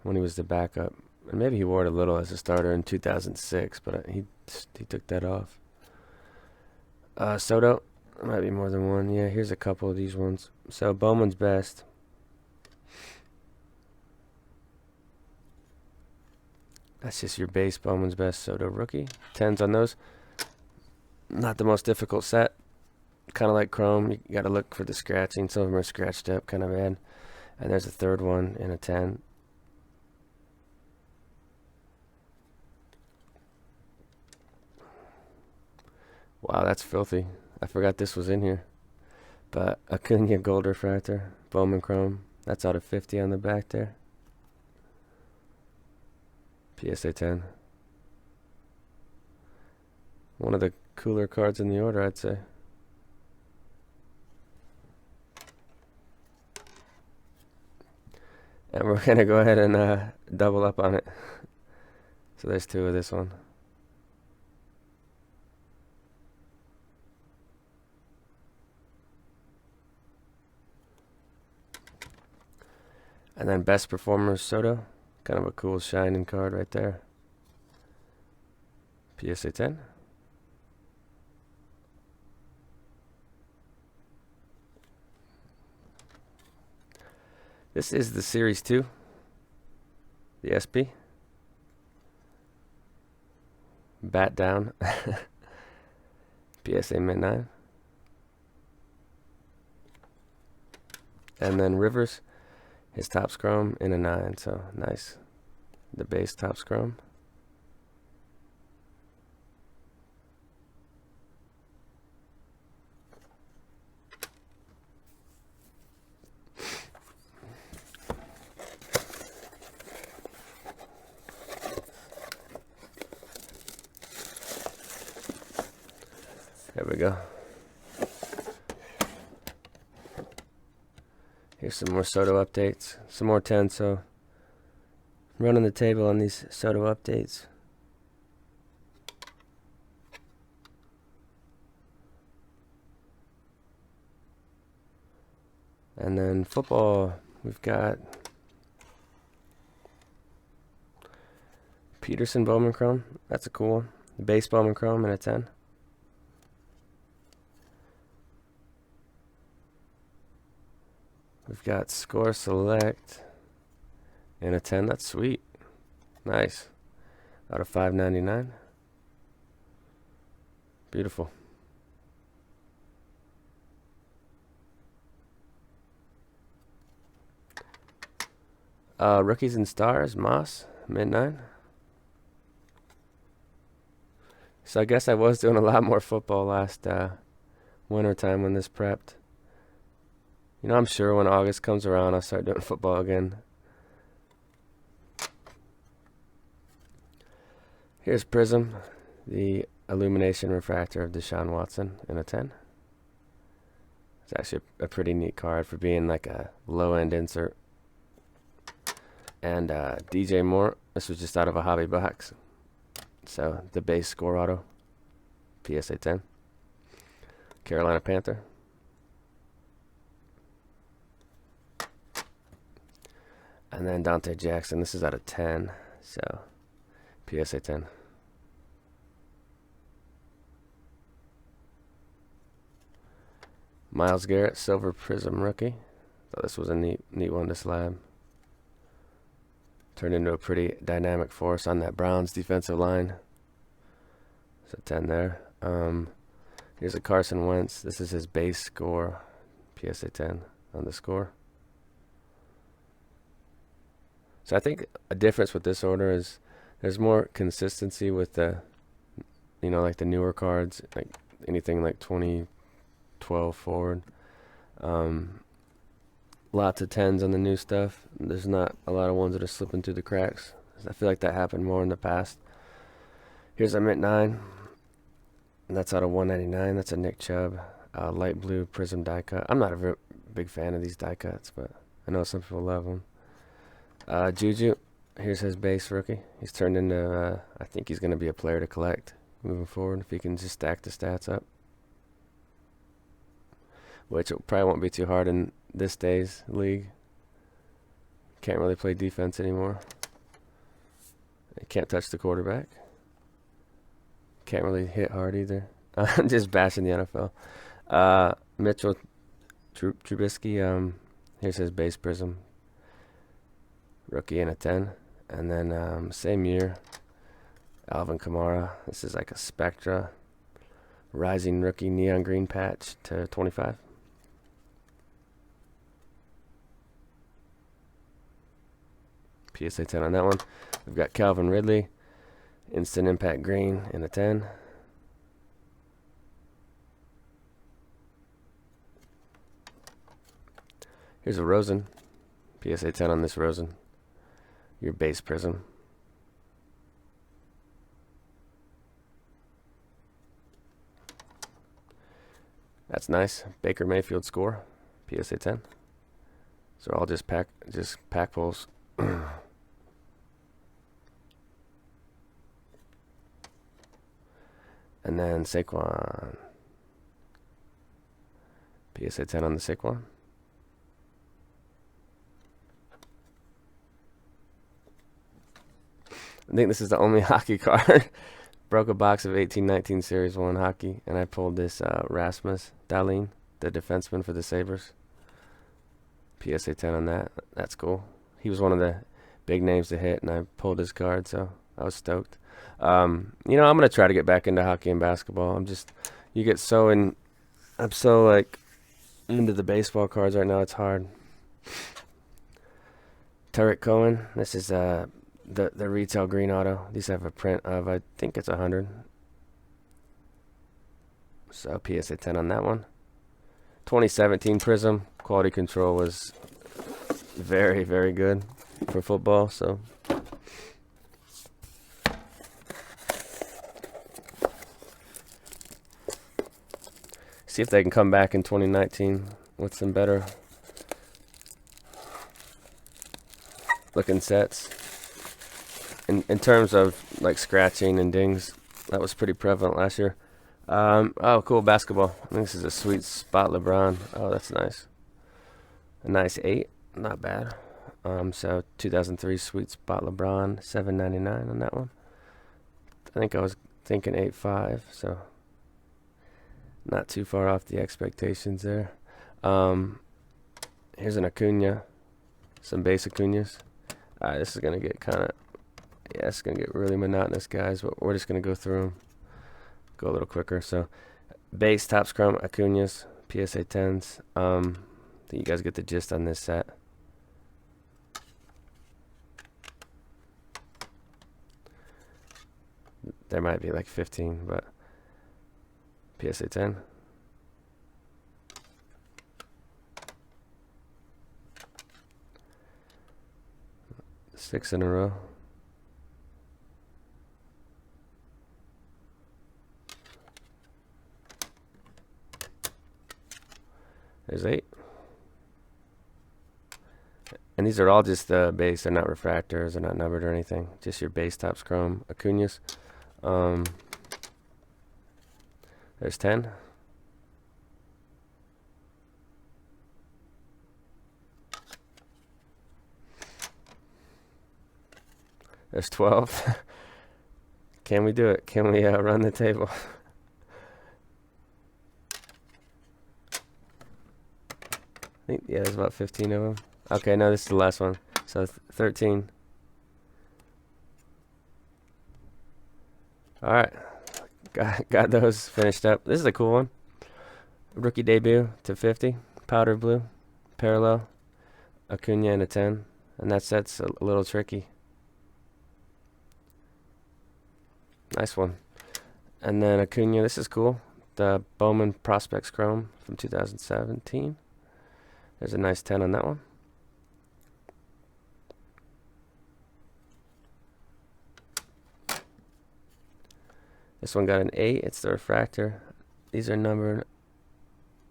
when he was the backup. And maybe he wore it a little as a starter in 2006, but he took that off. Soto, might be more than one. Yeah, here's a couple of these ones. So Bowman's best. That's just your base Bowman's best Soto rookie. 10s on those. Not the most difficult set. Kind of like Chrome. You got to look for the scratching. Some of them are scratched up, kind of bad. And there's a third one in a 10. Wow, that's filthy. I forgot this was in here. But Acuna Gold Refractor, Bowman Chrome. That's out of 50 on the back there. PSA 10. One of the cooler cards in the order, I'd say. And we're going to go ahead and double up on it. So there's 2 of this one. And then Best Performers Soto. Kind of a cool shining card right there. PSA 10. This is the Series 2. The SP. Bat down. PSA Mint 9. And then Rivers, his Topps Chrome in a 9, so nice. The base Topps Chrome. There we go. Here's some more Soto updates. Some more 10, so running the table on these Soto updates. And then football, we've got Peterson Bowman Chrome. That's a cool one. Base Bowman Chrome in a 10. We've got Score Select in a 10. That's sweet. Nice. Out of 599. Beautiful. Rookies and Stars, Moss, Mint 9. So I guess I was doing a lot more football last winter time when this prepped. You know, I'm sure when August comes around, I'll start doing football again. Here's Prism, the illumination refractor of Deshaun Watson in a 10. It's actually a pretty neat card for being like a low-end insert. And DJ Moore, this was just out of a hobby box. So the base Score Auto, PSA 10. Carolina Panther. And then Dante Jackson, this is out of 10, so PSA 10. Myles Garrett, Silver Prism Rookie. Thought this was a neat one to slab. Turned into a pretty dynamic force on that Browns defensive line. So 10 there. Here's a Carson Wentz. This is his base Score, PSA 10 on the Score. So I think a difference with this order is there's more consistency with the, you know, like the newer cards, like anything like 2012 forward. Lots of 10s on the new stuff. There's not a lot of ones that are slipping through the cracks. I feel like that happened more in the past. Here's a Mint 9. And that's out of 199. That's a Nick Chubb. Light blue Prism die cut. I'm not a big fan of these die cuts, but I know some people love them. Juju, here's his base rookie. He's turned into, I think he's going to be a player to collect moving forward if he can just stack the stats up. Which probably won't be too hard in this day's league. Can't really play defense anymore. Can't touch the quarterback. Can't really hit hard either. I'm just bashing the NFL. Mitchell Trubisky, here's his base Prism. Rookie in a 10. And then same year, Alvin Kamara. This is like a Spectra. Rising rookie neon green patch to 25. PSA 10 on that one. We've got Calvin Ridley. Instant Impact green in a 10. Here's a Rosen. PSA 10 on this Rosen. Your base Prism. That's nice. Baker Mayfield Score. PSA 10. So all just pack pulls. And then Saquon. PSA 10 on the Saquon. I think this is the only hockey card. Broke a box of 18-19 Series 1 hockey, and I pulled this Rasmus Dahlin, the defenseman for the Sabres. PSA 10 on that. That's cool. He was one of the big names to hit, and I pulled his card, so I was stoked. I'm going to try to get back into hockey and basketball. I'm so like into the baseball cards right now, it's hard. Tarek Cohen, this is the retail green auto. These have a print of, I think it's 100. So PSA 10 on that one. 2017 Prism. Quality control was very, very good for football, so. See if they can come back in 2019 with some better looking sets. In terms of like scratching and dings, that was pretty prevalent last year. Oh, cool basketball. I think this is a sweet spot LeBron. Oh, that's nice. A nice 8, not bad. So 2003 sweet spot LeBron, $7.99 on that one. I think I was thinking 8.5, so not too far off the expectations there. Here's an Acuna, some base Acunas. This is gonna get it's gonna get really monotonous, guys. But we're just gonna go through them, go a little quicker. So, base Topps Chrome Acunas, PSA 10s. I think you guys get the gist on this set. There might be like 15, but PSA 10. Six in a row. There's 8. And these are all just the base. They're not refractors. They're not numbered or anything. Just your base Topps Chrome Acunas. There's 10. There's 12. Can we do it? Can we run the table? I think, yeah, there's about 15 of them. Okay, no, this is the last one. So 13. All right, got those finished up. This is a cool one. Rookie debut /50, powder blue, parallel, Acuna and a 10, and that set's a little tricky. Nice one. And then Acuna, this is cool. The Bowman Prospects Chrome from 2017. There's a nice 10 on that one. This one got an 8. It's the refractor. These are numbered.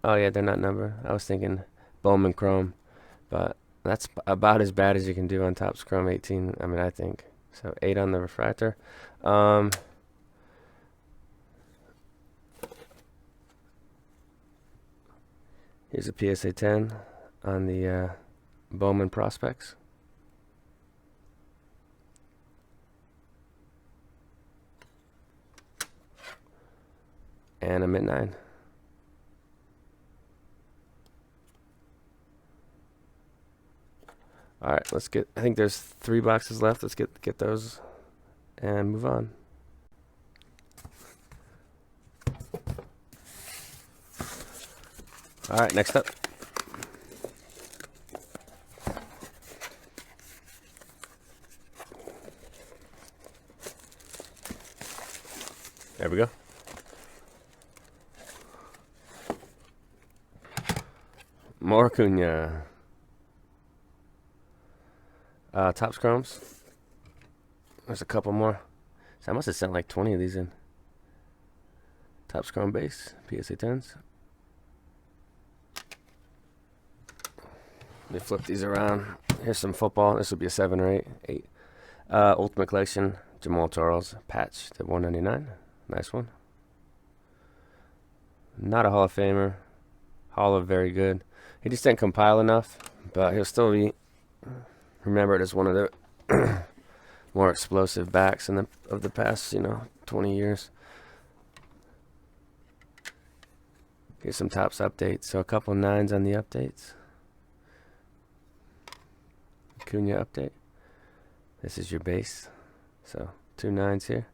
Oh, yeah, they're not numbered. I was thinking Bowman Chrome. But that's about as bad as you can do on Topps Chrome 18. I mean, I think. So 8 on the refractor. Here's a PSA 10 on the Bowman Prospects. And a mid-9. All right, let's get. I think there's 3 boxes left. Let's get those and move on. All right, next up. There we go. More Acuna. Topps Chromes. There's a couple more. So I must have sent like 20 of these in. Topps Chrome base, PSA 10s. Let me flip these around. Here's some football. This would be a 7 or 8. 8. Ultimate Collection, Jamal Charles, patch to 199. Nice one. Not a Hall of Famer. Hall of very good. He just didn't compile enough, but he'll still be remembered as one of the more explosive backs of the past, 20 years. Here's some Topps updates. So a couple 9s on the updates. Acuna update. This is your base. So 2 9s here.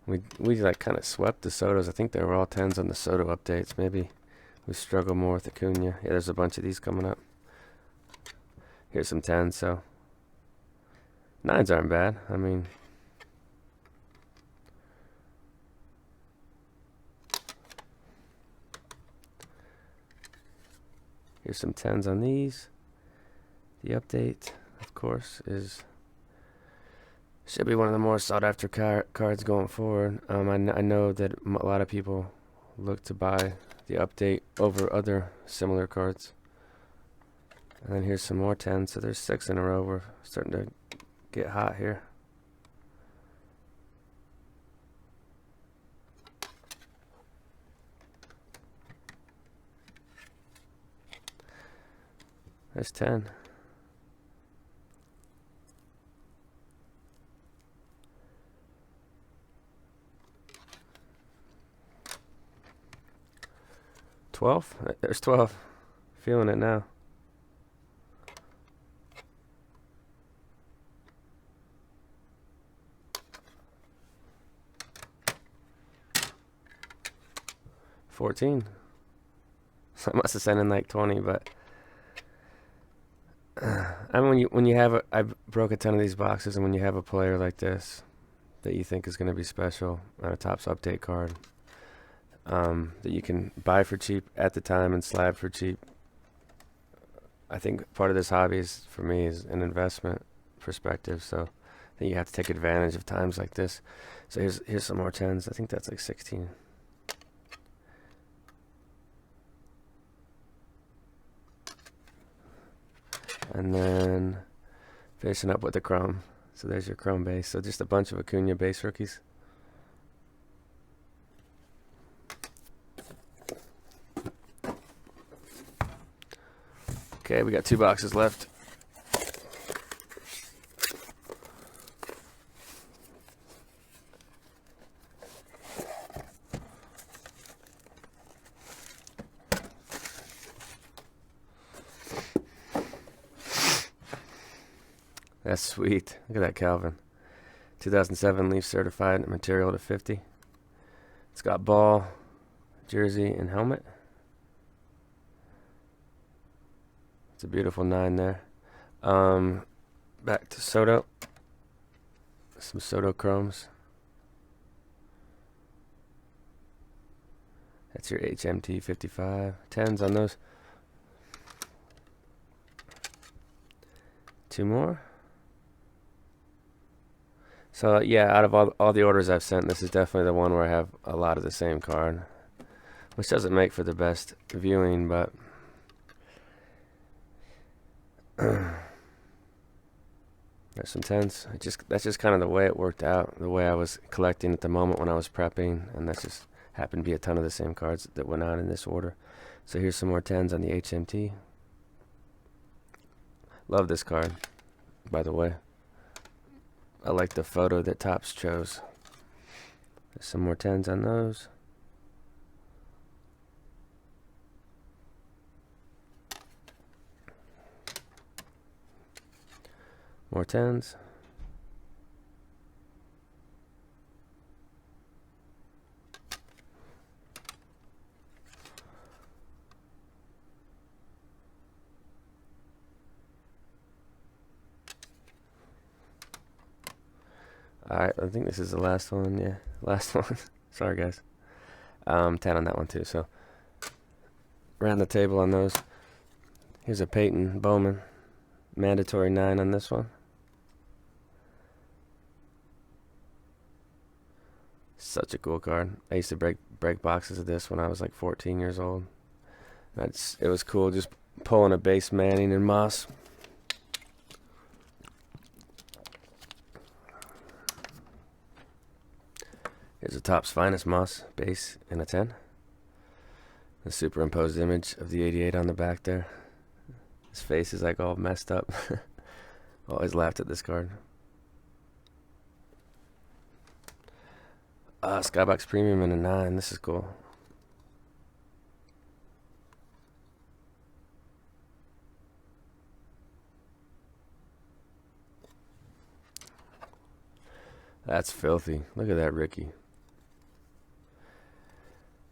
We like kind of swept the Sotos. I think they were all 10s on the Soto updates. Maybe we struggle more with Acuna. Yeah, there's a bunch of these coming up. Here's some 10s. So 9s aren't bad. I mean, here's some 10s on these. The update, of course, should be one of the more sought after cards going forward. I know that a lot of people look to buy the update over other similar cards. And then here's some more 10s. So there's 6 in a row. We're starting to get hot here. There's 10. There's 12. Feeling it now. $14. So I must have sent in like 20, but I mean, when you have I broke a ton of these boxes, and when you have a player like this that you think is going to be special on a Topps update card, that you can buy for cheap at the time and slab for cheap. I think part of this hobby is, for me, is an investment perspective. So I think you have to take advantage of times like this. So here's some more 10s. I think that's like 16. And then finishing up with the Chrome. So there's your Chrome base. So just a bunch of Acuna base rookies. Okay, we got 2 boxes left. That's sweet. Look at that Calvin. 2007 Leaf certified, material to 50. It's got ball, jersey, and helmet. It's a beautiful 9 there. Back to Soto. Some Soto Chromes. That's your HMT 55. 10s on those. 2 more. So yeah, out of all the orders I've sent, this is definitely the one where I have a lot of the same card, which doesn't make for the best viewing, but there's some 10s. That's just kind of the way it worked out, the way I was collecting at the moment when I was prepping, and that just happened to be a ton of the same cards that went out in this order. So here's some more 10s on the HMT. Love this card, by the way. I like the photo that Topps chose. There's some more 10s on those. More 10s. Alright, I think this is the last one. Yeah, last one. Sorry, guys. 10 on that one, too. So, around the table on those. Here's a Peyton Bowman. Mandatory 9 on this one. Such a cool card. I used to break boxes of this when I was like 14 years old. It was cool. Just pulling a base Manning and Moss. Here's a Topps Finest Moss base in a 10. The superimposed image of the 88 on the back there. His face is like all messed up. Always laughed at this card. Skybox Premium in a 9. This is cool. That's filthy. Look at that Ricky.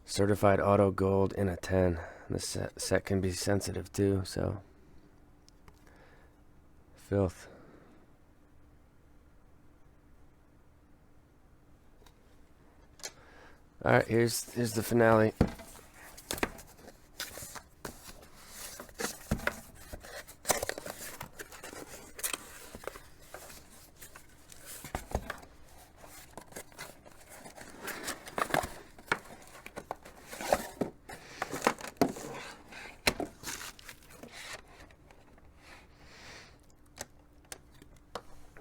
Certified Auto Gold in a 10. This set can be sensitive too, so filth. All right, here's the finale.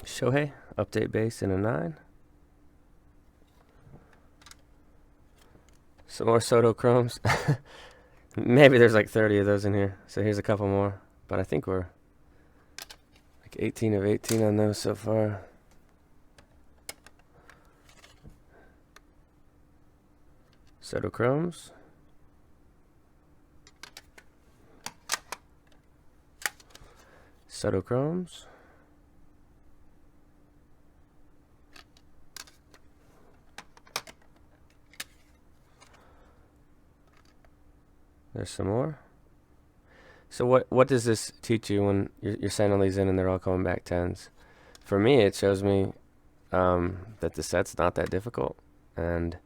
Shohei, update base in a 9. Some more Soto Chromes. Maybe there's like 30 of those in here. So here's a couple more. But I think we're like 18 of 18 on those so far. Soto Chromes. Soto Chromes. There's some more. So what does this teach you when you're sending these in and they're all coming back 10s? For me, it shows me that the set's not that difficult, and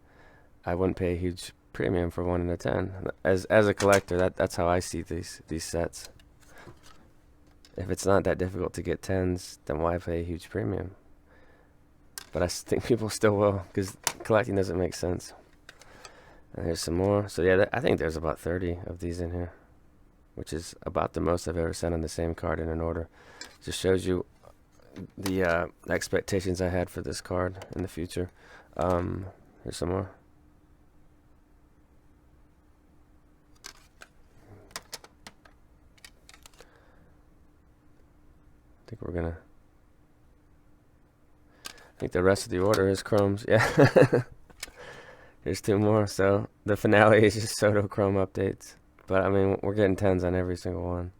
I wouldn't pay a huge premium for 1 in a 10. As a collector, that's how I see these sets. If it's not that difficult to get 10s, then why pay a huge premium? But I think people still will, because collecting doesn't make sense. And here's some more. So yeah, I think there's about 30 of these in here, which is about the most I've ever sent on the same card in an order. Just shows you the expectations I had for this card in the future. Here's some more. I think the rest of the order is Chromes. Yeah. Here's 2 more. So the finale is just Soto Chrome updates. But I mean, we're getting 10s on every single one.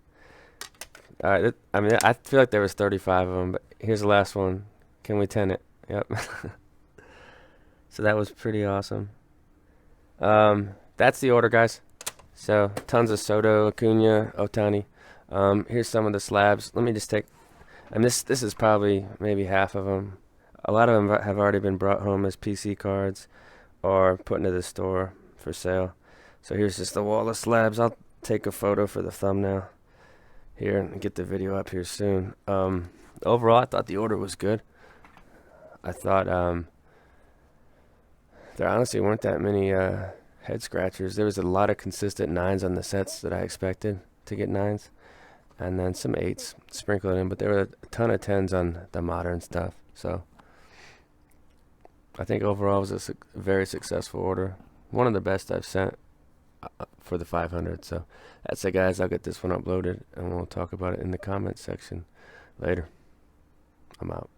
All right. I mean, I feel like there was 35 of them, but here's the last one. Can we 10 it? Yep. So that was pretty awesome. That's the order, guys. So tons of Soto, Acuna, Ohtani. Here's some of the slabs. Let me just take. And this is probably maybe half of them. A lot of them have already been brought home as PC cards or put into the store for sale. So here's just the wall of slabs. I'll take a photo for the thumbnail here and get the video up here soon. Overall, I thought the order was good. I thought there honestly weren't that many head scratchers. There was a lot of consistent 9s on the sets that I expected to get 9s, and then some 8s sprinkled in, but there were a ton of 10s on the modern stuff. So I think overall it was a very successful order. One of the best I've sent for the 500. So that's it, guys. I'll get this one uploaded, and we'll talk about it in the comments section later. I'm out.